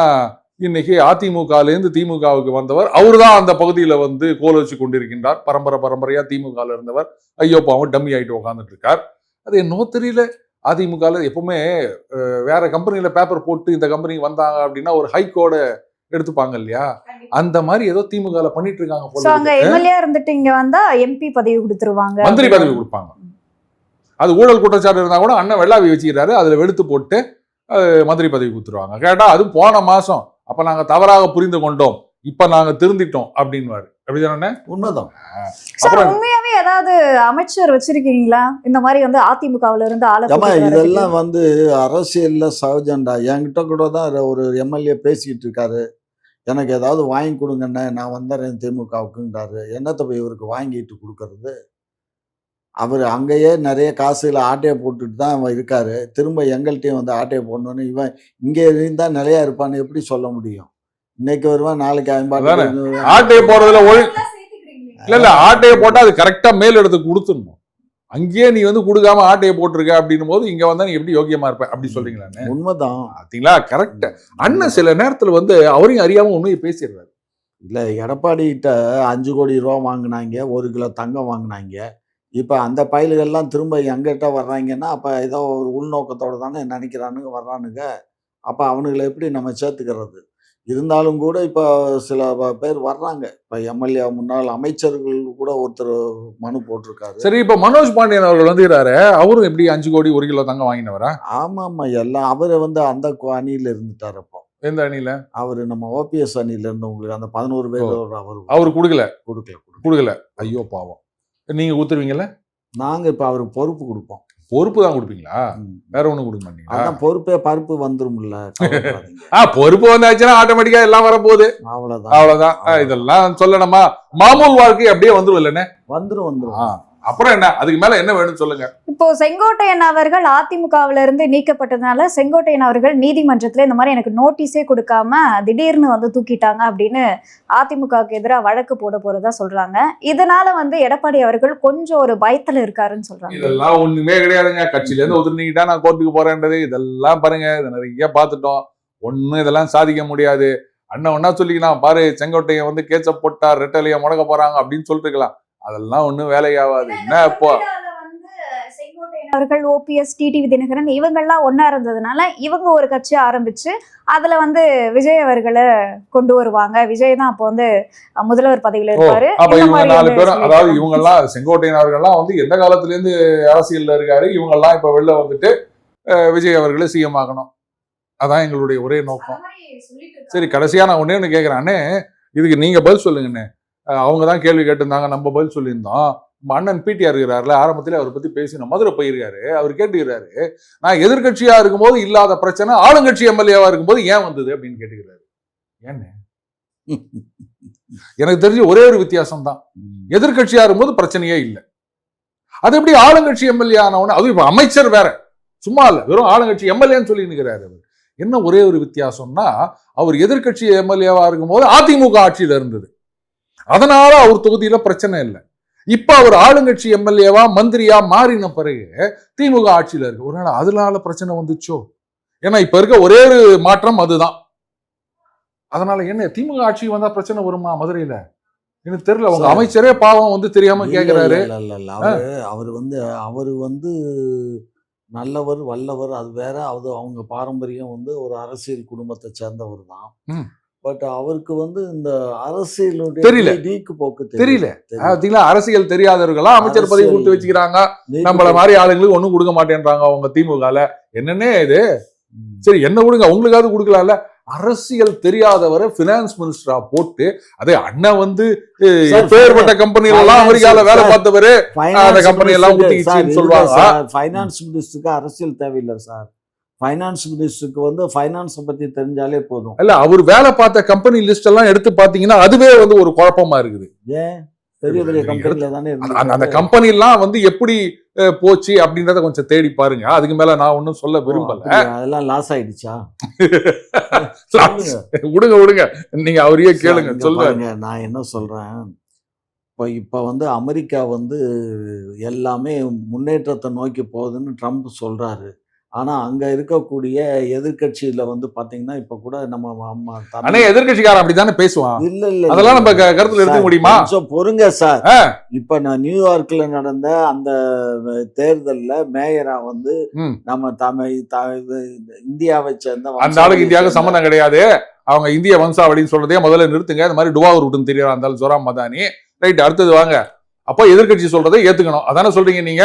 இன்னைக்கு அதிமுகலேருந்து திமுகவுக்கு வந்தவர் அவரு தான். அந்த பகுதியில வந்து கோல் வச்சு கொண்டிருக்கின்றார். பரம்பரையா திமுகல இருந்தவர் ஐயோ பாவம் டம்மி ஆயிட்டு உட்காந்துட்டு இருக்கார். அது என்னவோ தெரியல. அதிமுகல எப்பவுமே வேற கம்பெனில பேப்பர் போட்டு இந்த கம்பெனி வந்தாங்க அப்படின்னா ஒரு ஹைகோட எடுத்துப்பாங்க இல்லையா? அந்த மாதிரி ஏதோ திமுகல பண்ணிட்டு இருக்காங்க போல. அங்க எம்எல்ஏ இருந்துட்டு இங்க வந்தா எம்பி பதவி கொடுத்துருவாங்க, மந்திரி பதவி கொடுப்பாங்க. அது ஊழல் குற்றச்சாட்டு இருந்தா கூட அண்ணன் வெள்ளாவி வச்சுக்கிறாரு, அதுல வெளுத்து போட்டு மந்திரி பதவி கொடுத்துருவாங்க. கேட்டா அது போன மாசம், அப்ப நாங்க தவறாக புரிந்து கொண்டோம், இப்ப நாங்க திருந்திட்டோம் அப்படின்வாரு. அப்படிதானே? உண்மைதான். உண்மையாவே ஏதாவது அமைச்சர் வச்சிருக்கீங்களா இந்த மாதிரி வந்து அதிமுகவுல இருந்து ஆளு? இதெல்லாம் வந்து அரசியல்ல சகஜண்டா. என்கிட்ட கூட தான் ஒரு எம்எல்ஏ பேசிக்கிட்டு இருக்காரு, எனக்கு ஏதாவது வாங்கி கொடுங்கண்ணே, நான் வந்துடுறேன் திமுகவுக்குன்றாரு. என்னத்தை போய் இவருக்கு வாங்கிட்டு கொடுக்கறது? அவர் அங்கேயே நிறைய காசுல ஆட்டையை போட்டுட்டு தான் அவன் இருக்காரு. திரும்ப எங்கள்கிட்டையும் வந்து ஆட்டையை போடணுன்னு இவன் இங்கே இருந்தா நிலையா இருப்பான்னு எப்படி சொல்ல முடியும்? இன்னைக்கு வருவான், நாளைக்கு 50 ஆட்டையை போடுறதுல இல்ல ஆட்டையை போட்டா அது கரெக்டா மேல் இடத்துக்கு கொடுத்துடணும். அங்கேயே நீ வந்து கொடுக்காம ஆட்டையை போட்டிருக்க அப்படின்னும் போது இங்க வந்தா நீ எப்படி யோக்கியமா இருப்ப அப்படி சொல்றீங்களா? உண்மைதான். பாத்தீங்களா, கரெக்ட். அண்ணன் சில நேரத்துல வந்து அவரையும் அறியாம உண்மையை பேசிடுறாரு. இல்ல, எடப்பாடி கிட்ட 5 கோடி ரூபா வாங்கினாங்க, 1 கிலோ தங்கம் வாங்கினாங்க. இப்ப அந்த பயலுகள்லாம் திரும்ப எங்கிட்ட வர்றாங்கன்னா அப்ப ஏதோ ஒரு உள்நோக்கத்தோட தானே நினைக்கிறானுங்க வர்றானுங்க. அப்ப அவனுங்களை எப்படி நம்ம சேர்த்துக்கிறது? இருந்தாலும் கூட இப்ப சில பேர் வர்றாங்க. இப்ப எம்எல்ஏ முன்னாள் அமைச்சர்கள் கூட ஒருத்தர் மனு போட்டிருக்காரு. சரி, இப்ப மனோஜ் பாண்டியன் அவர்கள் வந்துறாரு, அவரும் எப்படி 5 கோடி 1 கிலோ தங்கம் வாங்கினவரா? ஆமா, எல்லாம் அவரு வந்து அந்த அணியில இருந்துட்டாரு. அப்போ எந்த அணியில? அவரு நம்ம ஓபிஎஸ் அணியில இருந்தவங்களுக்கு அந்த 11 பேர் அவரு கொடுக்கல. கொடுக்கல. ஐயோ பாவம். நீங்க கொடுத்துருவீங்கல்ல? நாங்க இப்ப அவருக்கு பொறுப்பு கொடுப்போம். பொறுப்பு தான் கொடுப்பீங்களா? வேற ஒண்ணும் கொடுக்க மாட்டீங்களா? அதான் பொறுப்பே பருப்பு வந்துரும்ல. பொறுப்பு வந்தாச்சுன்னா ஆட்டோமேட்டிக்கா எல்லாம் வரப்போகுது. அவ்வளவுதான். இதெல்லாம் சொல்லணுமா? மாமூல் வாழ்க்கை அப்படியே வந்துரும் இல்லைன்னு? வந்துரும். அப்புறம் என்ன, அதுக்கு மேல என்ன வேணும்னு சொல்லுங்க. இப்போ செங்கோட்டையன் அவர்கள் அதிமுகவில இருந்து நீக்கப்பட்டதுனால செங்கோட்டையன் அவர்கள் நீதிமன்றத்துல இந்த மாதிரி எனக்கு நோட்டீஸே கொடுக்காம திடீர்னு வந்து தூக்கிட்டாங்க அப்படின்னு அதிமுகவுக்கு எதிராக வழக்கு போட போறதா சொல்றாங்க. இதனால வந்து எடப்பாடி அவர்கள் கொஞ்சம் ஒரு பயத்துல இருக்காருன்னு சொல்றாங்க. இதெல்லாம் ஒண்ணுமே கிடையாதுங்க. கட்சியில இருந்து ஒதுங்கிட்டா நான் கோர்ட்டுக்கு போறேன்றது இதெல்லாம் பாருங்க, இதை நிறைய பார்த்துட்டோம். ஒன்னும் இதெல்லாம் சாதிக்க முடியாது. அண்ணன் ஒன்னா சொல்லிக்கலாம், பாரு செங்கோட்டையன் வந்து கேச்ச போட்டா ரெட்டலைய முடக்க போறாங்க அப்படின்னு சொல்லிட்டு இருக்கலாம். அதெல்லாம் ஒண்ணும் வேலையாகாது. என்ன இப்போ செங்கோட்டையன் அவர்கள், ஓபிஎஸ், டிடிவி தினகரன் இவங்கெல்லாம் ஒன்னா இருந்ததுனால இவங்க ஒரு கட்சி ஆரம்பிச்சு அதுல வந்து விஜய் அவர்களை கொண்டு வருவாங்க. விஜய் தான் அப்போ வந்து முதல்வர் பதவியில இருப்பாரு. இவங்க 4 பேரும், அதாவது இவங்க எல்லாம் செங்கோட்டையன் அவர்கள்லாம் வந்து எந்த காலத்துல இருந்து அரசியல்ல இருக்காரு, இவங்க எல்லாம் இப்ப வெளில வந்துட்டு விஜய் அவர்களை சிஎம் ஆகணும். அதான் எங்களுடைய ஒரே நோக்கம். சரி, கடைசியா நான் ஒண்ணு கேக்குறானே, இதுக்கு நீங்க பதில் சொல்லுங்கண்ணே. அவங்க தான் கேள்வி கேட்டிருந்தாங்க, நம்ம பதில் சொல்லியிருந்தோம். அண்ணன் பிடிஆர் இருக்கிறாருல, ஆரம்பத்தில் அவரை பத்தி பேசின மதுரை போயிருக்காரு. அவர் கேட்டுக்கிறாரு, நான் எதிர்கட்சியா இருக்கும்போது இல்லாத பிரச்சனை ஆளுங்கட்சி எம்எல்ஏவா இருக்கும்போது ஏன் வந்தது அப்படின்னு கேட்டுக்கிறாரு. ஏன்னு எனக்கு தெரிஞ்ச ஒரே ஒரு வித்தியாசம் தான், எதிர்கட்சியா இருக்கும்போது பிரச்சனையே இல்லை. அது எப்படி ஆளுங்கட்சி எம்எல்ஏ ஆனவன, அது இப்ப அமைச்சர் வேற, சும்மா இல்ல, வெறும் ஆளுங்கட்சி எம்எல்ஏன்னு சொல்லி நிற்கிறாரு. அவர் என்ன ஒரே ஒரு வித்தியாசம்னா, அவர் எதிர்கட்சி எம்எல்ஏவா இருக்கும்போது அதிமுக ஆட்சியில இருந்தது, அதனால அவர் தொகுதியில பிரச்சனை இல்லை. இப்ப அவர் ஆளுங்கட்சி எம்எல்ஏவா மந்திரியா மாறின பிறகு திமுக ஆட்சியில இருக்கு, ஒரு நாள் அதனால பிரச்சனை வந்துச்சோ. ஏன்னா இப்ப இருக்க ஒரே ஒரு மாற்றம் அதுதான். அதனால என்ன திமுக ஆட்சி வந்தா பிரச்சனை வருமா மதுரையில? எனக்கு தெரியல. உங்க அமைச்சரே பாவம் வந்து தெரியாம கேக்குறாரு. அவரு வந்து நல்லவர், வல்லவர், அது வேற. அது அவங்க பாரம்பரியம் வந்து ஒரு அரசியல் குடும்பத்தை சேர்ந்தவர் தான். பட் அவருக்கு வந்து இந்த அரசியலுடைய தெரியல, நீக்கு போக்கு தெரியல. அரசியல் தெரியாதவர்களா அமைச்சர் பதவி கொடுத்து வச்சுக்கிறாங்க, நம்மள மாதிரி ஆளுங்களுக்கு ஒண்ணும் கொடுக்க மாட்டேன்றாங்க அவங்க திமுகல. என்னன்னே இது? சரி, என்ன கொடுங்க, உங்களுக்காவது கொடுக்கலாம்ல. அரசியல் தெரியாதவரை பினான்ஸ் மினிஸ்டரா போட்டு, அதே அண்ணன் வந்து பேர்பட்ட கம்பெனில எல்லாம் அமெரிக்கால வேலை பார்த்தவரு, அந்த கம்பெனி எல்லாம் ஊத்திக்கிச்சுன்னு சொல்லுவாங்க. பைனான்ஸ் மினிஸ்டருக்கு அரசியல் தேவையில்லை சார். ஃபைனான்ஸ் மினிஸ்டருக்கு வந்து ஃபைனான்ஸை பத்தி தெரிஞ்சாலே போதும். இல்ல, அவர் வேலை பார்த்த கம்பெனி லிஸ்ட் எல்லாம் எடுத்து பாத்தீங்கன்னா அதுவே வந்து ஒரு குழப்பமா இருக்குது. ஏன் பெரிய பெரிய கம்பெனில தானே அந்த கம்பெனி எல்லாம் வந்து எப்படி போச்சு அப்படின்றத கொஞ்சம் தேடி பாருங்க. அதுக்கு மேல நான் ஒன்னும் சொல்ல விரும்பல. அதெல்லாம் லாஸ் ஆயிடுச்சா? விடுங்க, நீங்க அவரையே கேளுங்க, சொல்லுங்க. நான் என்ன சொல்றேன், இப்ப வந்து அமெரிக்கா வந்து எல்லாமே முன்னேற்றத்தை நோக்கி போகுதுன்னு ட்ரம்ப் சொல்றாரு. ஆனா அங்க இருக்கக்கூடிய எதிர்கட்சியில வந்து பாத்தீங்கன்னா இப்ப கூட நம்ம எதிர்கட்சிக்காரன் அப்படித்தானே பேசுவான். இல்ல அதெல்லாம் நம்ம கருத்துல எடுக்க முடியுமா? பொறுங்க சார். இப்ப நான் நியூயார்க்ல நடந்த அந்த தேர்தல்ல மேயரா வந்து நம்ம இந்தியாவை சேர்ந்த, அந்த ஆளுக்கு இந்தியாவுக்கு சம்பந்தம் கிடையாது, அவங்க இந்திய வம்சாவளின்னு சொல்றதே முதல்ல நிறுத்துங்க. இந்த மாதிரி டுவா ரூட்னு தெரியாது இருந்தாலும் ஜொராம் மதானி. ரைட், அடுத்தது வாங்க. அப்ப எதிர்கட்சி சொல்றதை ஏத்துக்கணும், அதானே சொல்றீங்க நீங்க?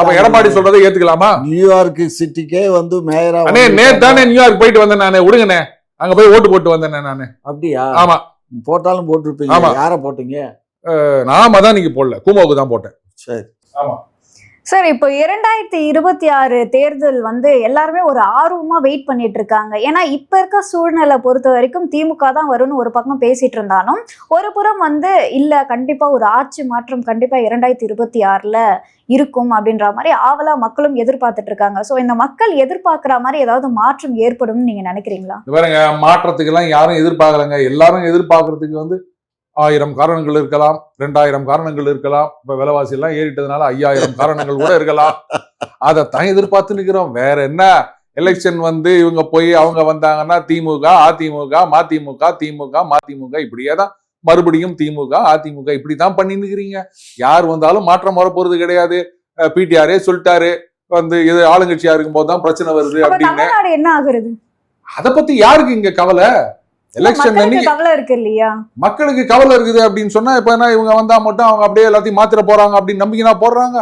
அப்ப எடப்பாடி சொல்றதை ஏத்துக்கலாமா? நியூயார்க் சிட்டிக்கே வந்து மேயரா நேத்தானே நியூயார்க் போயிட்டு வந்தேன் நானு. விடுங்கண்ணே, அங்க போய் ஓட்டு போட்டு வந்தேன் நானு. அப்படியா? ஆமா, போட்டாலும் போட்டிருப்பீங்க. யார போட்டீங்க? நான் மதானிக்கு போடல, கூமாவுக்கு தான் போட்டேன். சரி, ஆமா சார். இப்போ 2026 தேர்தல் வந்து எல்லாருமே ஒரு ஆர்வமா வெயிட் பண்ணிட்டு இருக்காங்க. ஏன்னா இப்ப இருக்க சூழ்நிலை பொறுத்த வரைக்கும் திமுக தான் வரும்னு ஒரு பக்கம் பேசிட்டு இருந்தாலும், ஒரு புறம் வந்து இல்ல கண்டிப்பா ஒரு ஆட்சி மாற்றம் கண்டிப்பா 2026 இருக்கும் அப்படின்ற மாதிரி ஆவலா மக்களும் எதிர்பார்த்துட்டு இருக்காங்க. சோ இந்த மக்கள் எதிர்பார்க்கிற மாதிரி ஏதாவது மாற்றம் ஏற்படும் நீங்க நினைக்கிறீங்களா? பாருங்க, மாற்றத்துக்கு எல்லாம் யாரும் எதிர்பார்க்கலங்க. எல்லாரும் எதிர்பார்க்கறதுக்கு வந்து 1000 காரணங்கள் இருக்கலாம், 2000 காரணங்கள் இருக்கலாம். இப்ப விலைவாசி எல்லாம் ஏறிட்டதுனால 5000 காரணங்கள் கூட இருக்கலாம். அதைத்தான் எதிர்பார்த்து நிக்கிறோம். வேற என்ன? எலெக்ஷன் வந்து இவங்க போய் அவங்க வந்தாங்கன்னா திமுக, அதிமுக, மதிமுக, திமுக, மதிமுக இப்படியே தான் மறுபடியும் திமுக, அதிமுக இப்படித்தான் பண்ணி நிக்கிறீங்க. யார் வந்தாலும் மாற்றம் வர போறது கிடையாது. பிடிஆரே சொல்லிட்டாரு, வந்து இது ஆளுங்கட்சியா இருக்கும் போதுதான் பிரச்சனை வருது அப்படின்னு. தமிழ்நாடு என்ன ஆகுறது? அத பத்தி யாருக்கு இங்க கவலை? எலெக்ஷன் கவலை இருக்கு இல்லையா? மக்களுக்கு கவலை இருக்குது அப்படின்னு சொன்னா இப்ப என்ன, இவங்க வந்தா மட்டும் அவங்க அப்படியே எல்லாத்தையும் மாத்திர போறாங்க அப்படின்னு நம்பிக்கைனா போடுறாங்க.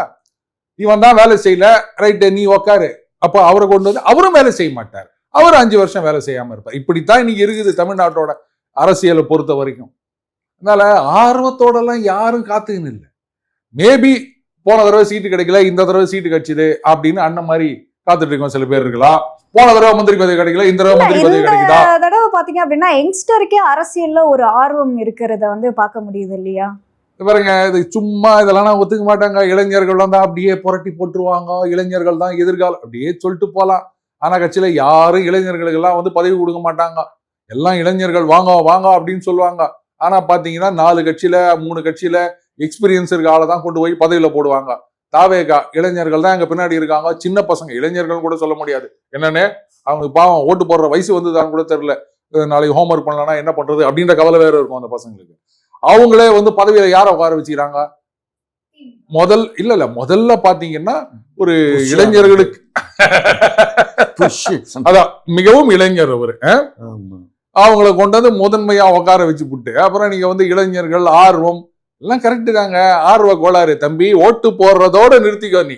இவன் தான் வேலை செய்யல, ரைட்டு நீ உக்காரு, அப்ப அவரை கொண்டு வந்து அவரும் வேலை செய்ய மாட்டார். அவர் 5 வருஷம் வேலை செய்யாம இருப்பார். இப்படித்தான் இன்னைக்கு இருக்குது தமிழ்நாட்டோட அரசியலை பொறுத்த வரைக்கும். அதனால ஆர்வத்தோட எல்லாம் யாரும் காத்துக்கின்னு இல்லை. மேபி போன தடவை சீட்டு கிடைக்கல, இந்த தடவை சீட்டு கிடைச்சது அப்படின்னு அண்ணன் மாதிரி காத்துட்டு இருக்கோம். சில பேர் இருக்கலாம், போன தடவை மந்திரி பதவி கிடைக்கல, இந்த தடவை மந்திரி பதவி கிடைக்குதா? தடவை பாத்தீங்க அப்படின்னா யங்ஸ்டருக்கே அரசியல்ல ஒரு ஆர்வம் இருக்கிறத வந்து பார்க்க முடியுது இல்லையா? பாருங்க, இது சும்மா இதெல்லாம் ஒத்துக்க மாட்டாங்க. இளைஞர்கள் தான் அப்படியே புரட்டி போட்டுருவாங்க, இளைஞர்கள் தான் எதிர்காலம் அப்படியே சொல்லிட்டு போலாம். ஆனா கட்சியில யாரும் இளைஞர்களுக்கு எல்லாம் வந்து பதவி கொடுக்க மாட்டாங்க. எல்லாம் இளைஞர்கள் வாங்க வாங்க அப்படின்னு சொல்லுவாங்க. ஆனா பாத்தீங்கன்னா 4 கட்சியில 3 கட்சியில எக்ஸ்பீரியன்ஸ் இருக்க ஆளை தான் கொண்டு போய் பதவியில போடுவாங்க. தாவேகா இளைஞர்கள் தான் எங்க பின்னாடி இருக்காங்க. சின்ன பசங்க, இளைஞர்கள் கூட சொல்ல முடியாது. என்னன்னு அவங்களுக்கு பாவம் ஓட்டு போடுற வயசு வந்துதான் கூட தெரியல. நாளைக்கு ஹோம்ஒர்க் பண்ணலன்னா என்ன பண்றது அப்படின்ற கவலை வேற இருக்கும் அந்த பசங்களுக்கு. அவங்களே வந்து பதவியில யார உட்கார வச்சுக்கிறாங்க? முதல்ல பாத்தீங்கன்னா ஒரு இளைஞர்களுக்கு அதான் மிகவும் இளைஞர் அவரு, அவங்கள கொண்டு வந்து முதன்மையா உட்கார வச்சு புட்டு அப்புறம் நீங்க வந்து இளைஞர்கள் ஆர்வம் எல்லாம் கரெக்டு தாங்க. ஆர்வ கோளாறு தம்பி, ஓட்டு போடுறதோட நிறுத்திக்கோ. நீ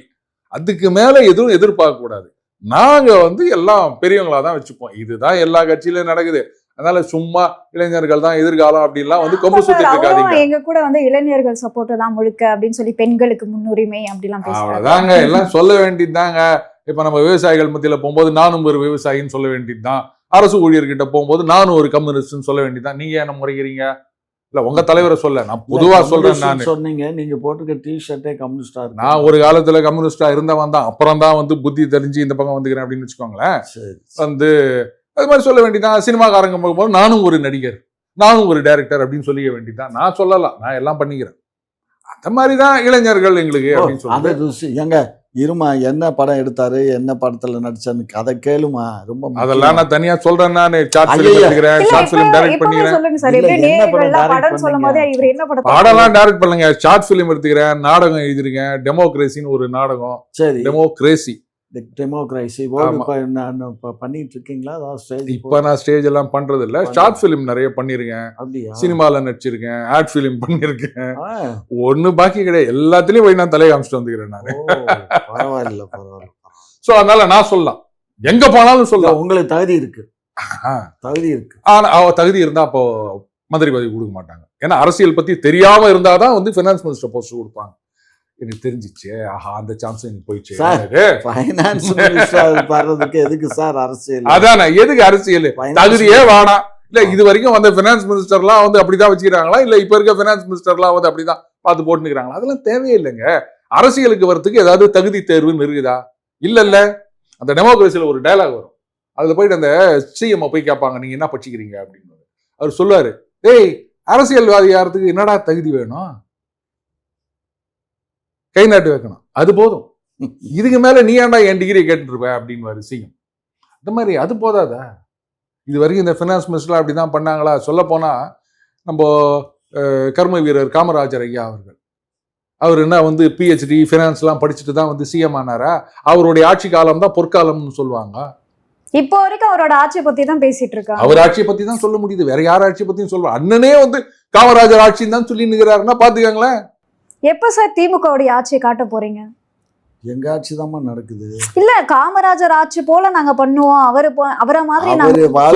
அதுக்கு மேல எதுவும் எதிர்பார்க்க கூடாது. நாங்க வந்து எல்லாம் பெரியவங்களா தான் வச்சுப்போம். இதுதான் எல்லா கட்சியிலும் நடக்குது. அதனால சும்மா இளைஞர்கள் தான் எதிர்காலம் அப்படின்லாம் வந்து கொம்பு சுத்திட்டு இருக்காதீங்க. எங்க கூட வந்து இளைஞர்கள் சப்போர்ட் தான் முழுக்க அப்படின்னு சொல்லி பெண்களுக்கு முன்னுரிமை அப்படிலாம் அவ்வளவுதாங்க. எல்லாம் சொல்ல வேண்டியதுதாங்க. இப்ப நம்ம விவசாயிகள் மத்தியில போகும்போது நானும் ஒரு விவசாயின்னு சொல்ல வேண்டியதுதான். அரசு ஊழியர்கிட்ட போகும்போது நானும் ஒரு கம்யூனிஸ்ட்னு சொல்ல வேண்டியதுதான். நீங்க என்ன முறைகிறீங்க? இல்ல உங்க தலைவரை சொல்ல, நான் பொதுவா சொல்றேன். நான் சொன்னீங்க, நீங்க போட்டுக்க டி-ஷர்ட்டே கம்யூனிஸ்டா. நான் ஒரு காலத்துல கம்யூனிஸ்டா இருந்தவன் தான். அப்புறம் தான் வந்து புத்தி தெரிஞ்சு இந்த பக்கம் வந்துக்கிறேன் அப்படின்னு வச்சுக்கோங்களேன். வந்து அது மாதிரி சொல்ல வேண்டியதான். சினிமாக்காரங்க போகும்போது நானும் ஒரு நடிகர், நானும் ஒரு டைரக்டர் அப்படின்னு சொல்லிக்க வேண்டியதான். நான் சொல்லலாம், நான் எல்லாம் பண்ணிக்கிறேன். அந்த மாதிரிதான் இளைஞர்கள் எங்களுக்கு அப்படின்னு சொல்லுவாங்க. எங்க இருமா, என்ன படம் எடுத்தாரு, என்ன படத்துல நடிச்சான்னு அதை கேளுமா. ரொம்ப அதெல்லாம் நான் தனியா சொல்றேன். நான் ஷார்ட் ஃபிலிம் எடுக்கிறேன், ஷார்ட் ஃபிலிம் டைரக்ட் பண்ணிக்கிறேன். படம்லாம் டைரக்ட் பண்ணுங்க, ஷார்ட் ஃபிலிம் எடுத்துக்கிறேன், நாடகம் எழுதிருக்கேன். டெமோக்ரேசின்னு ஒரு நாடகம். சரி, டெமோக்ரேசி பண்ணிட்டு இருக்கீங்களா? இப்ப நான் ஸ்டேஜ் எல்லாம் பண்றது இல்ல. ஷார்ட் பிலிம் நிறைய பண்ணிருக்கேன், சினிமால நடிச்சிருக்கேன், ஆட் பிலிம் பண்ணிருக்கேன். ஒண்ணு பாக்கி கிடையாது. எல்லாத்துலயும் போய் நான் தலையை காமிச்சிட்டு வந்துக்கிறேன் நானு. பரவாயில்ல. சோ அதனால நான் சொல்லலாம், எங்க போனாலும் சொல்லலாம். உங்களுக்கு தகுதி இருக்கு. ஆனா தகுதி இருந்தா அப்போ மந்திரி பதவி கொடுக்க மாட்டாங்க. ஏன்னா அரசியல் பத்தி தெரியாம இருந்தாதான் வந்து பினான்ஸ் மினிஸ்டர் போஸ்ட் கொடுப்பாங்க. எனக்கு தெரிஞ்சிச்சு, ஆஹா அந்த சான்ஸ் எனக்கு போயிடுச்சு. எதுக்கு சார் அரசியல்? அதானே, எதுக்கு அரசியல்? தகுதியே வேணாம். இல்ல இது வரைக்கும் வந்த பினான்ஸ் மினிஸ்டர்லாம் வந்து அப்படிதான் வச்சுக்கிறாங்களா, இல்ல இப்ப இருக்க பினான்ஸ் மினிஸ்டர்லாம் வந்து அப்படிதான் பார்த்து போட்டுக்கிறாங்களா? அதெல்லாம் தேவையே இல்லைங்க. அரசியலுக்கு வரதுக்கு ஏதாவது தகுதி தேர்வுன்னு இருக்குதா? இல்ல. அந்த டெமோக்ரஸில ஒரு டயலாக் வரும். அதுல போயிட்டு அந்த சிஎம் போய் கேட்பாங்க, நீங்க என்ன படிச்சுக்கிறீங்க அப்படின்னு. அவர் சொல்லுவாரு, ஏய் அரசியல்வாதி யாரத்துக்கு என்னடா தகுதி வேணும்? கை நாட்டு வைக்கணும், அது போதும். இதுக்கு மேல நீ ஏன்டா என் டிகிரி கேட்டு இருப்ப அப்படின்னு சிஎம். அந்த மாதிரி அது போதாதா? இது வரைக்கும் இந்த பினான்ஸ் மினிஸ்டர் அப்படிதான் பண்ணாங்களா? சொல்ல போனா நம்ம கர்ம வீரர் காமராஜர் ஐயா அவர் என்ன வந்து பிஹெச்டி பினான்ஸ் எல்லாம் படிச்சுட்டு தான் வந்து சிஎம் ஆனாரா? அவருடைய ஆட்சி காலம் தான் பொற்காலம்னு சொல்லுவாங்க. இப்போ வரைக்கும் அவரோட ஆட்சியை பத்தி தான் பேசிட்டு இருக்காங்க. அவர் ஆட்சியை பத்தி தான் சொல்ல முடியுது, வேற யார் ஆட்சியை பத்தியும் சொல்லுவாங்க. அண்ணனே வந்து காமராஜர் ஆட்சின்னு தான் சொல்லி நிற்கிறாருன்னா பாத்துக்கங்களேன். எப்ப சார் திமுகவுடைய ஆட்சியை காட்ட போறீங்க? எங்க ஆட்சி தான் நடக்குது. இல்ல காமராஜர் ஆட்சி போல நாங்க பண்ணுவோம், அவரை மாதிரி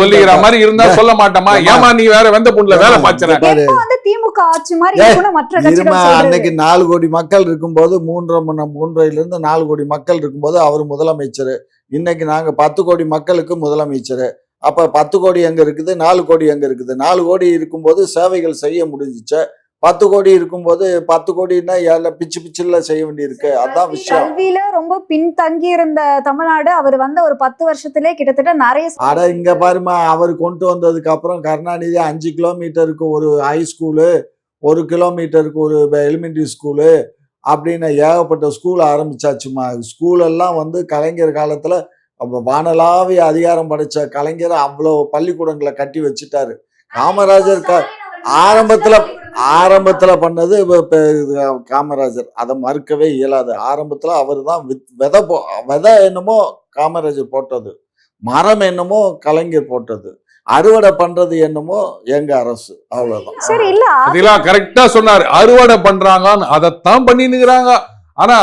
சொல்லிக்கிற மாதிரி இருந்தா சொல்ல மாட்டோமா? ஏமா நீ வேற வெந்த புண்ணுல வேலை பாய்ச்சற? எப்ப வந்து திமுக ஆட்சி மாதிரி இருக்கணும் மற்ற கட்சிகள் சொல்றது. அன்னைக்கு 4 கோடி மக்கள் இருக்கும்போது 3.5 இருந்து 4 கோடி மக்கள் இருக்கும்போது அவர் முதலமைச்சர். இன்னைக்கு நாங்க 10 கோடி மக்களுக்கு முதலமைச்சர். அப்ப 10 கோடி எங்க இருக்குது, 4 கோடி எங்க இருக்குது? 4 கோடி இருக்கும்போது சேவைகள் செய்ய முடிஞ்சிச்சு. 10 கோடி இருக்கும்போது 10 கோடின்னா பிச்சு பிச்சுல செய்ய வேண்டியிருக்கு. அதான் விஷயம். கல்வியில ரொம்ப பின்தங்கி இருந்த தமிழ்நாடு அவர் வந்த ஒரு 10 வருஷத்திலே கிட்டத்தட்ட நிறைய அட இங்க பாருமா, அவர் கொண்டு வந்ததுக்கு அப்புறம் கருணாநிதி 5 கிலோமீட்டருக்கு ஒரு ஹை ஸ்கூலு, 1 கிலோமீட்டருக்கு ஒரு எலிமெண்டரி ஸ்கூலு அப்படின்னு ஏகப்பட்ட ஸ்கூல் ஆரம்பிச்சாச்சுமா. ஸ்கூல் எல்லாம் வந்து கலைஞர் காலத்துல வானளாவிய அதிகாரம் படைச்ச கலைஞர் அவ்வளோ பள்ளிக்கூடங்களை கட்டி வச்சுட்டாரு. காமராஜர் ஆரம்பத்துல பண்ணது காமராஜர், அதை மறுக்கவே இயலாது. ஆரம்பத்துல அவர் தான் விதை என்னமோ காமராஜர் போட்டது, மரம் என்னமோ கலைஞர் போட்டது, அறுவடை பண்றது என்னமோ எங்க அரசு. அவ்வளவுதான். சரி இல்ல அதெல்லாம் கரெக்டா சொன்னாரு. அறுவடை பண்றாங்கன்னு அதைத்தான் பண்ணினுங்கிறாங்க. ஆனா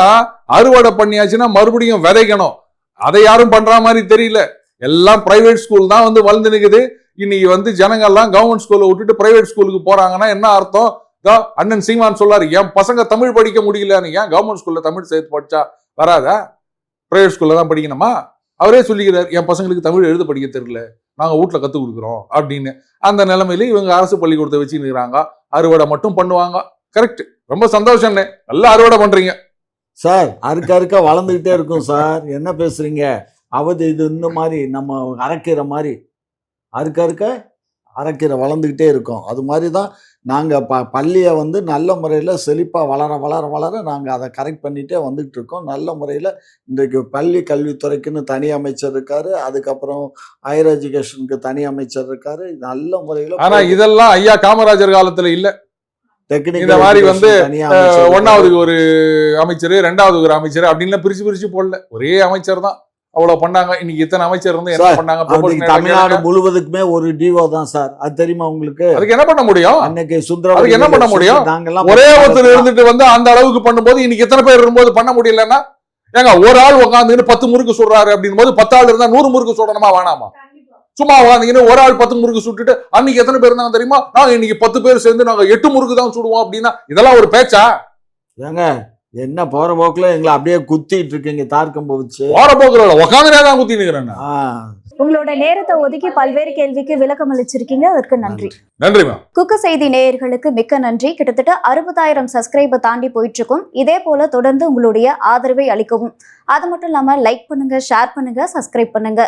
அறுவடை பண்ணியாச்சுன்னா மறுபடியும் விதைக்கணும். அதை யாரும் பண்ற மாதிரி தெரியல. எல்லாம் பிரைவேட் ஸ்கூல் தான் வந்து வளர்ந்து நிக்குது. இன்னைக்கு வந்து ஜனங்க எல்லாம் கவர்மெண்ட் ஸ்கூல்ல விட்டுட்டு பிரைவேட் ஸ்கூலுக்கு போறாங்கன்னா என்ன அர்த்தம்? அண்ணன் சீமான் சொல்லாரு, என் பசங்க தமிழ் படிக்க முடியலன்னு. ஏன் கவர்மெண்ட் ஸ்கூல்ல தமிழ் சேர்த்து படிச்சா வராதா? பிரைவேட் ஸ்கூல்ல தான் படிக்கணுமா? அவரே சொல்லிக்கிறார், என் பசங்களுக்கு தமிழ் எழுத படிக்க தெரியல, நாங்க வீட்டுல கத்து கொடுக்குறோம் அப்படின்னு. அந்த நிலைமையில இவங்க அரசு பள்ளிக்கூடத்தை வச்சுக்கிறாங்க. அறுவடை மட்டும் பண்ணுவாங்க. கரெக்ட், ரொம்ப சந்தோஷம், நல்லா அறுவடை பண்றீங்க சார். அறுக்க வளர்ந்துகிட்டே இருக்கும் சார். என்ன பேசுறீங்க? இது இந்த மாதிரி நம்ம அரைக்கிற மாதிரி அரைக்கீரை வளர்ந்துக்கிட்டே இருக்கும். அது மாதிரி தான் நாங்கள் பள்ளியை வந்து நல்ல முறையில் செழிப்பாக வளர நாங்கள் அதை கரெக்ட் பண்ணிகிட்டே வந்துகிட்டு இருக்கோம். நல்ல முறையில் இன்றைக்கு பள்ளி கல்வித்துறைக்குன்னு தனி அமைச்சர் இருக்காரு, அதுக்கப்புறம் ஹையர் எஜுகேஷனுக்கு தனி அமைச்சர் இருக்காரு. நல்ல முறையில். ஆனால் இதெல்லாம் ஐயா காமராஜர் காலத்தில் இல்லை. டெக்னிக் இந்த மாதிரி வந்து 1வது ஒரு அமைச்சர், 2வது ஒரு அமைச்சர் அப்படின்னு பிரிச்சு போடல. ஒரே அமைச்சர் தான் அவ்வளவு பண்ணாங்க. இன்னைக்கு இத்தனை அமைச்சர் இருந்து என்ன பண்ணாங்க? தமிழ்நாடு முழுவதுக்குமே ஒரு டிஓ தான் சார். அது தெரியுமா உங்களுக்கு? அதுக்கு என்ன பண்ண முடியும்? அன்னைக்கு சுந்தரம் அதுக்கு என்ன பண்ண முடியும்? ஒரே ஒருத்தர் இருந்துட்டு வந்து அந்த அளவுக்கு பண்ணும்போது இன்னைக்கு எத்தனை பேர் இருக்கும்போது பண்ண முடியலன்னா, ஏங்க ஒரு ஆள் உட்காந்துன்னு 10 முறுக்கு சுடுறாரு அப்படின் போது 10 ஆள் இருந்தா 100 முறுக்கு சுடணுமா வேணாமா? சும்மா உட்காந்தீங்கன்னு ஒரு ஆள் 10 முறுக்கு சுட்டுட்டு அன்னைக்கு எத்தனை பேர் இருந்தாங்க தெரியுமா? நாங்க இன்னைக்கு 10 பேர் சேர்ந்து நாங்க 8 முறுக்கு தான் சுடுவோம் அப்படின்னா இதெல்லாம் ஒரு பேச்சா? ஏங்க என்ன போற போக்குல எங்களை அப்படியே குத்திட்டு இருக்கீங்க. தார்க்கம்பு வச்சு போற போக்குல உட்காந்துனே தான் குத்தி நிக்கிறேன். உங்களோட நேரத்தை ஒதுக்கி பல்வேறு கேள்விக்கு விளக்கம் அளிச்சிருக்கீங்க, அதற்கு நன்றி. நன்றி. குக்கு செய்தி நேயர்களுக்கு மிக்க நன்றி. கிட்டத்தட்ட 60,000 சப்ஸ்கிரைபர் தாண்டி போயிட்டு இருக்கும். இதே போல தொடர்ந்து உங்களுடைய ஆதரவை அளிக்கவும். அது மட்டும் இல்லாம லைக் பண்ணுங்க, ஷேர் பண்ணுங்க, சப்ஸ்கிரைப் பண்ணுங்க.